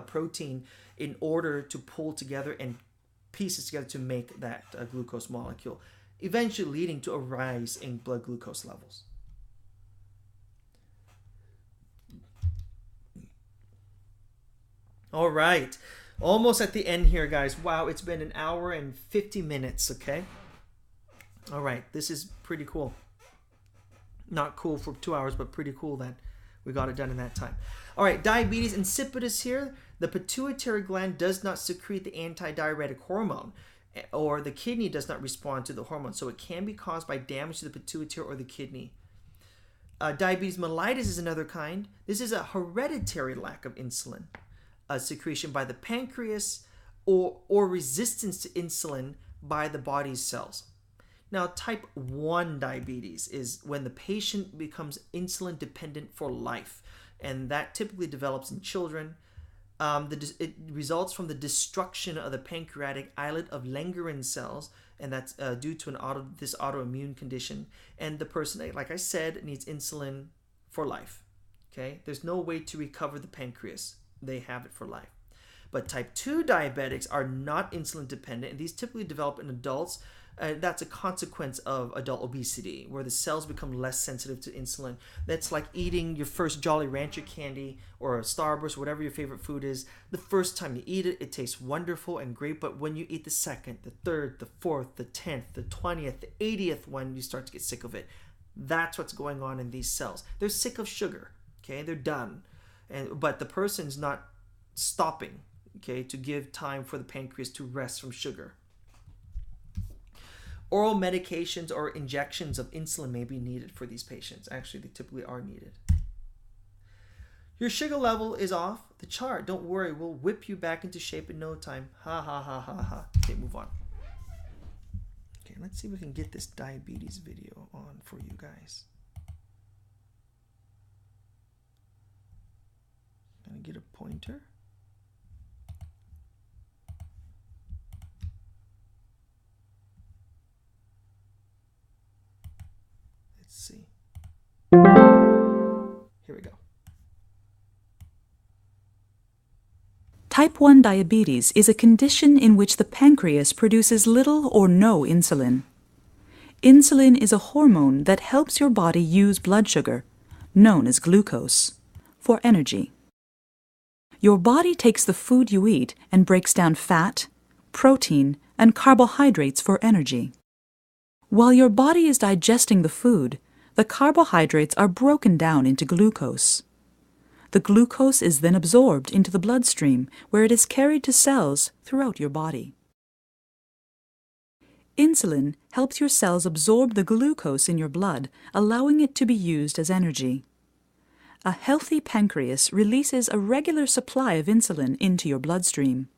[SPEAKER 1] protein in order to pull together and pieces together to make that glucose molecule, eventually leading to a rise in blood glucose levels. All right, almost at the end here, guys. Wow, it's been an hour and 50 minutes, okay? All right, this is pretty cool. Not cool for 2 hours, but pretty cool that we got it done in that time. All right, diabetes insipidus here. The pituitary gland does not secrete the antidiuretic hormone, or the kidney does not respond to the hormone, so it can be caused by damage to the pituitary or the kidney. Diabetes mellitus is another kind. This is a hereditary lack of insulin secretion by the pancreas or resistance to insulin by the body's cells. Now, type 1 diabetes is when the patient becomes insulin dependent for life, and that typically develops in children. It results from the destruction of the pancreatic islet of Langerhans cells, and that's due to this autoimmune condition. And the person, like I said, needs insulin for life. Okay, there's no way to recover the pancreas. They have it for life. But type 2 diabetics are not insulin dependent, and these typically develop in adults. That's a consequence of adult obesity, where the cells become less sensitive to insulin. That's like eating your first Jolly Rancher candy or a Starburst, whatever your favorite food is. The first time you eat it, it tastes wonderful and great, but when you eat the second, the third, the fourth, the 10th, the 20th, the 80th one, you start to get sick of it. That's what's going on in these cells. They're sick of sugar, okay? They're done. But the person's not stopping, okay, to give time for the pancreas to rest from sugar. Oral medications or injections of insulin may be needed for these patients. Actually, they typically are needed. Your sugar level is off the chart. Don't worry, we'll whip you back into shape in no time. Ha ha ha ha ha. Okay, move on. Okay, let's see if we can get this diabetes video on for you guys. Gonna get a pointer. Let's see. Here we go.
[SPEAKER 5] Type 1 diabetes is a condition in which the pancreas produces little or no insulin. Insulin is a hormone that helps your body use blood sugar, known as glucose, for energy. Your body takes the food you eat and breaks down fat, protein, and carbohydrates for energy. While your body is digesting the food, the carbohydrates are broken down into glucose. The glucose is then absorbed into the bloodstream, where it is carried to cells throughout your body. Insulin helps your cells absorb the glucose in your blood, allowing it to be used as energy. A healthy pancreas releases a regular supply of insulin into your bloodstream.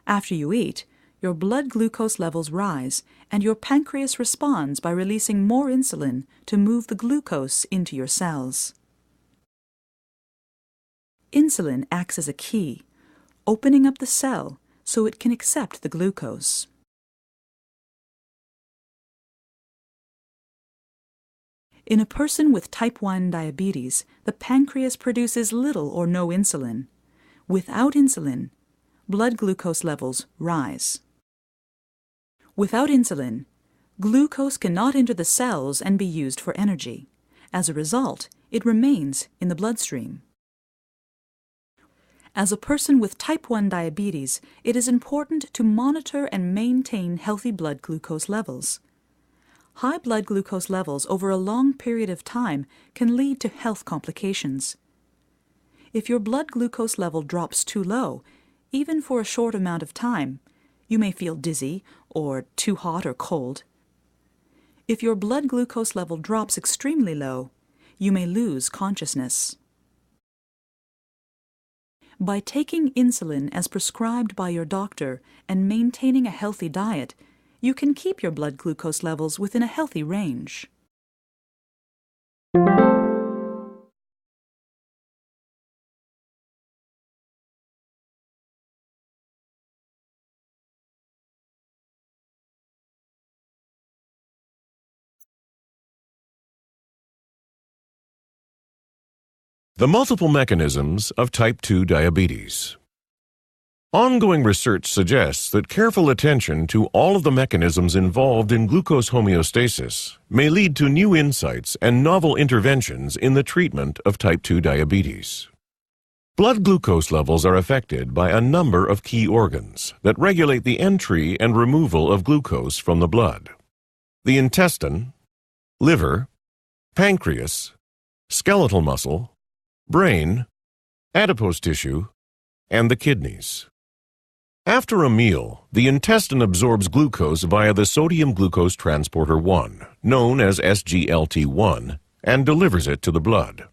[SPEAKER 5] After you eat, your blood glucose levels rise, and your pancreas responds by releasing more insulin to move the glucose into your cells. Insulin acts as a key, opening up the cell so it can accept the glucose. In a person with type 1 diabetes, the pancreas produces little or no insulin. Without insulin, blood glucose levels rise. Without insulin, glucose cannot enter the cells and be used for energy. As a result, it remains in the bloodstream. As a person with type 1 diabetes, it is important to monitor and maintain healthy blood glucose levels. High blood glucose levels over a long period of time can lead to health complications. If your blood glucose level drops too low, even for a short amount of time, you may feel dizzy or too hot or cold. If your blood glucose level drops extremely low, you may lose consciousness. By taking insulin as prescribed by your doctor and maintaining a healthy diet, you can keep your blood glucose levels within a healthy range.
[SPEAKER 6] The multiple mechanisms of type 2 diabetes. Ongoing research suggests that careful attention to all of the mechanisms involved in glucose homeostasis may lead to new insights and novel interventions in the treatment of type 2 diabetes. Blood glucose levels are affected by a number of key organs that regulate the entry and removal of glucose from the blood: the intestine, liver, pancreas, skeletal muscle, brain, adipose tissue, and the kidneys. After a meal, the intestine absorbs glucose via the sodium glucose transporter 1, known as SGLT1, and delivers it to the blood.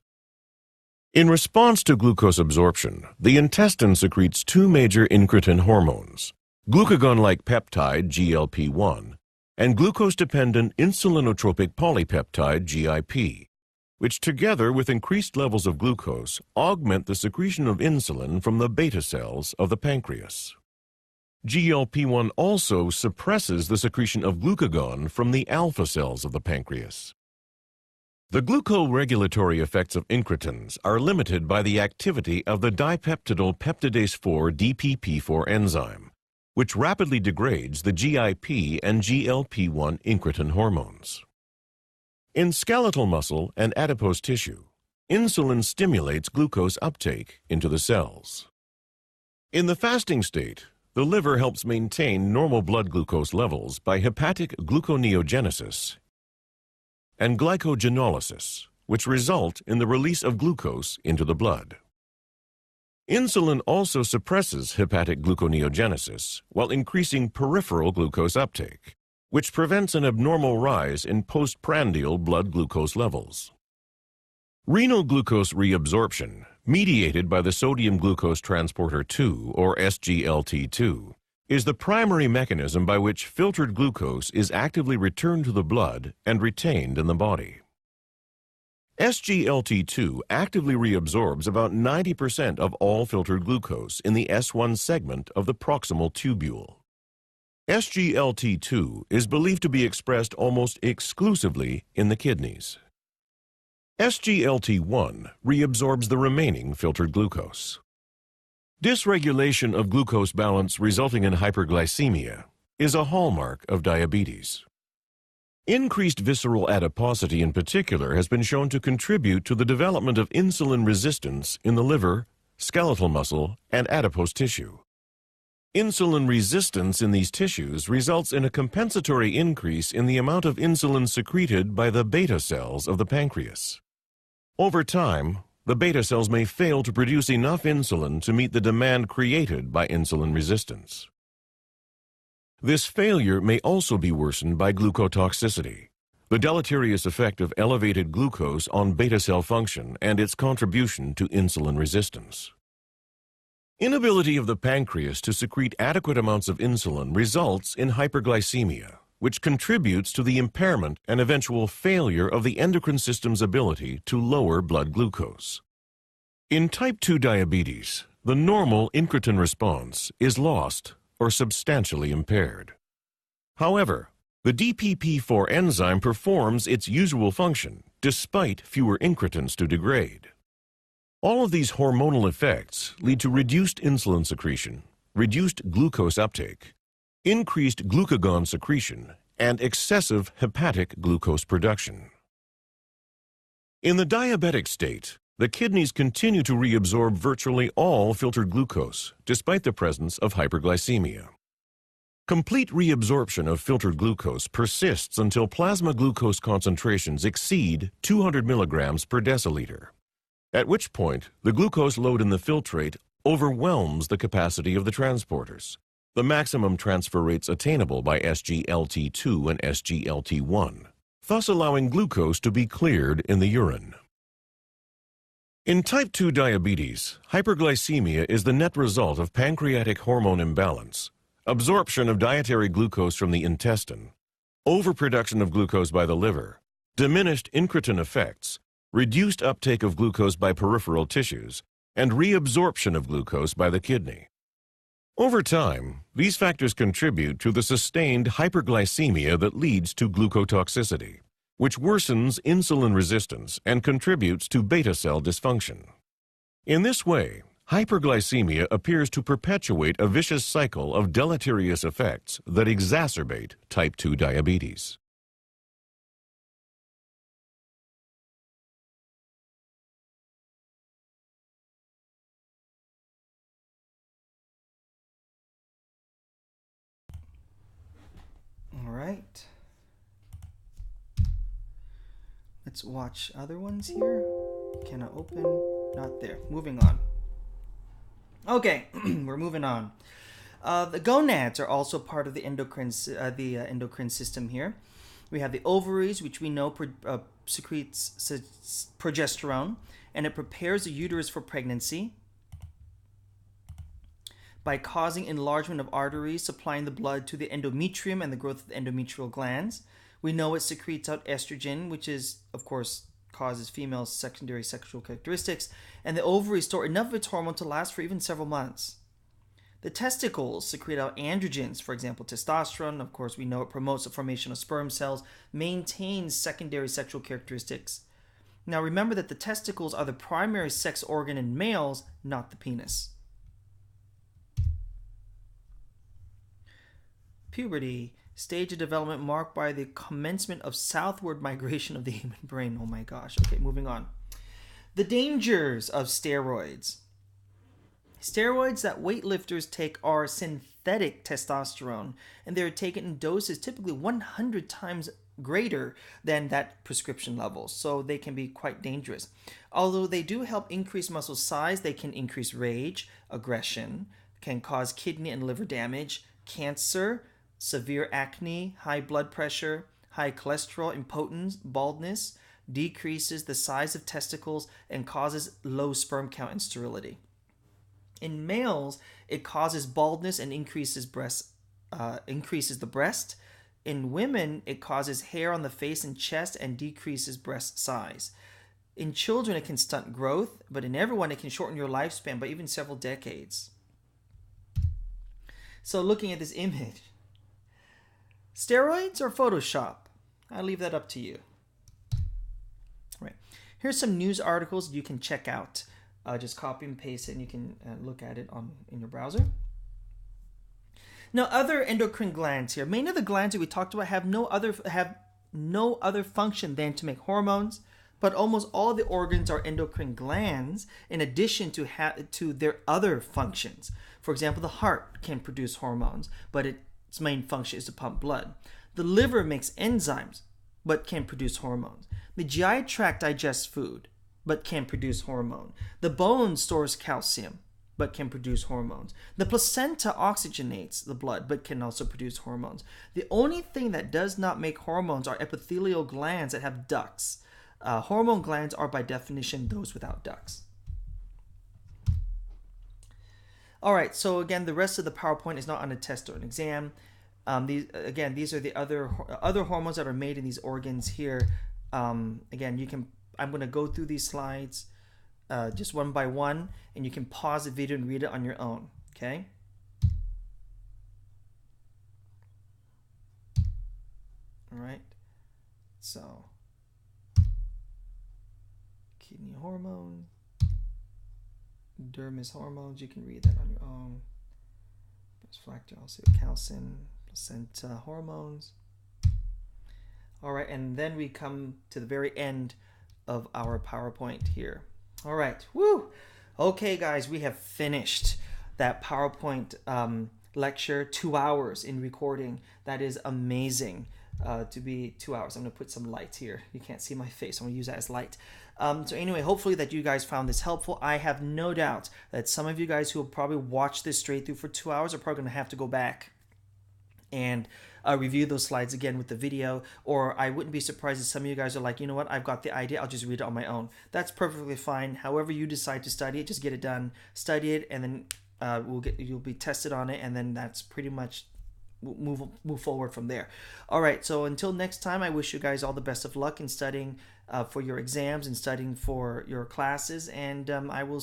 [SPEAKER 6] In response to glucose absorption, the intestine secretes two major incretin hormones, glucagon-like peptide GLP-1 and glucose-dependent insulinotropic polypeptide GIP, which together with increased levels of glucose augment the secretion of insulin from the beta cells of the pancreas. GLP-1 also suppresses the secretion of glucagon from the alpha cells of the pancreas. The glucoregulatory effects of incretins are limited by the activity of the dipeptidyl peptidase 4 DPP4 enzyme, which rapidly degrades the GIP and GLP-1 incretin hormones. In skeletal muscle and adipose tissue, insulin stimulates glucose uptake into the cells. In the fasting state, the liver helps maintain normal blood glucose levels by hepatic gluconeogenesis and glycogenolysis, which result in the release of glucose into the blood. Insulin also suppresses hepatic gluconeogenesis while increasing peripheral glucose uptake, which prevents an abnormal rise in postprandial blood glucose levels. Renal glucose reabsorption, mediated by the sodium glucose transporter 2, or SGLT2, is the primary mechanism by which filtered glucose is actively returned to the blood and retained in the body. SGLT2 actively reabsorbs about 90% of all filtered glucose in the S1 segment of the proximal tubule. SGLT2 is believed to be expressed almost exclusively in the kidneys. SGLT1 reabsorbs the remaining filtered glucose. Dysregulation of glucose balance resulting in hyperglycemia is a hallmark of diabetes. Increased visceral adiposity in particular has been shown to contribute to the development of insulin resistance in the liver, skeletal muscle, and adipose tissue. Insulin resistance in these tissues results in a compensatory increase in the amount of insulin secreted by the beta cells of the pancreas. Over time, the beta cells may fail to produce enough insulin to meet the demand created by insulin resistance. This failure may also be worsened by glucotoxicity, the deleterious effect of elevated glucose on beta cell function and its contribution to insulin resistance. Inability of the pancreas to secrete adequate amounts of insulin results in hyperglycemia, which contributes to the impairment and eventual failure of the endocrine system's ability to lower blood glucose. In type 2 diabetes, the normal incretin response is lost or substantially impaired. However, the DPP4 enzyme performs its usual function despite fewer incretins to degrade. All of these hormonal effects lead to reduced insulin secretion, reduced glucose uptake, increased glucagon secretion, and excessive hepatic glucose production. In the diabetic state, the kidneys continue to reabsorb virtually all filtered glucose, despite the presence of hyperglycemia. Complete reabsorption of filtered glucose persists until plasma glucose concentrations exceed 200 milligrams per deciliter, at which point the glucose load in the filtrate overwhelms the capacity of the transporters, the maximum transfer rates attainable by SGLT2 and SGLT1, thus allowing glucose to be cleared in the urine. In type 2 diabetes, hyperglycemia is the net result of pancreatic hormone imbalance, absorption of dietary glucose from the intestine, overproduction of glucose by the liver, diminished incretin effects, reduced uptake of glucose by peripheral tissues, and reabsorption of glucose by the kidney. Over time, these factors contribute to the sustained hyperglycemia that leads to glucotoxicity, which worsens insulin resistance and contributes to beta cell dysfunction. In this way, hyperglycemia appears to perpetuate a vicious cycle of deleterious effects that exacerbate type 2 diabetes.
[SPEAKER 1] All right. Let's watch other ones here. Can I open? Not there. Moving on. Okay, we're moving on. The gonads are also part of the endocrine system here. We have the ovaries, which we know secretes progesterone, and it prepares the uterus for pregnancy by causing enlargement of arteries, supplying the blood to the endometrium and the growth of the endometrial glands. We know it secretes out estrogen, which is, of course, causes female secondary sexual characteristics, and the ovaries store enough of its hormone to last for even several months. The testicles secrete out androgens, for example, testosterone. Of course, we know it promotes the formation of sperm cells, maintains secondary sexual characteristics. Now, remember that the testicles are the primary sex organ in males, not the penis. Puberty, stage of development marked by the commencement of southward migration of the human brain. Oh my gosh. Okay, moving on. The dangers of steroids. Steroids that weightlifters take are synthetic testosterone, and they're taken in doses typically 100 times greater than that prescription level, so they can be quite dangerous. Although they do help increase muscle size, they can increase rage, aggression, can cause kidney and liver damage, cancer, severe acne, high blood pressure, high cholesterol, impotence, baldness, decreases the size of testicles, and causes low sperm count and sterility. In males, it causes baldness and increases the breast. In women, it causes hair on the face and chest and decreases breast size. In children, it can stunt growth, but in everyone, it can shorten your lifespan by even several decades. So looking at this image, steroids or Photoshop? I leave that up to you. Right. Here's some news articles you can check out. Just copy and paste it, and you can look at it in your browser. Now, other endocrine glands here. Many of the glands that we talked about have no other function than to make hormones, but almost all the organs are endocrine glands in addition to their other functions. For example, the heart can produce hormones, but its main function is to pump blood. The liver makes enzymes, but can produce hormones. The GI tract digests food, but can produce hormone. The bone stores calcium, but can produce hormones. The placenta oxygenates the blood, but can also produce hormones. The only thing that does not make hormones are epithelial glands that have ducts. Hormone glands are by definition those without ducts. All right, so again, the rest of the PowerPoint is not on a test or an exam. These are the other hormones that are made in these organs here. I'm going to go through these slides just one by one, and you can pause the video and read it on your own, okay? All right, so kidney hormone, dermis hormones, you can read that on your own. osteocalcin, placenta hormones. All right, and then we come to the very end of our PowerPoint here. All right, woo! Okay, guys, we have finished that PowerPoint lecture, 2 hours in recording. That is amazing to be 2 hours. I'm going to put some light here. You can't see my face. I'm going to use that as light. So anyway, hopefully that you guys found this helpful. I have no doubt that some of you guys who will probably watch this straight through for 2 hours are probably going to have to go back and review those slides again with the video, or I wouldn't be surprised if some of you guys are like, you know what, I've got the idea, I'll just read it on my own. That's perfectly fine. However you decide to study it, just get it done, study it, and then you'll be tested on it, and then that's pretty much move forward from there. All right, so until next time, I wish you guys all the best of luck in studying for your exams and studying for your classes, and I will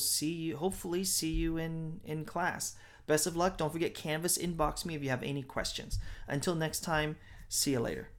[SPEAKER 1] hopefully see you in class. Best of luck. Don't forget, Canvas, inbox me if you have any questions. Until next time, see you later.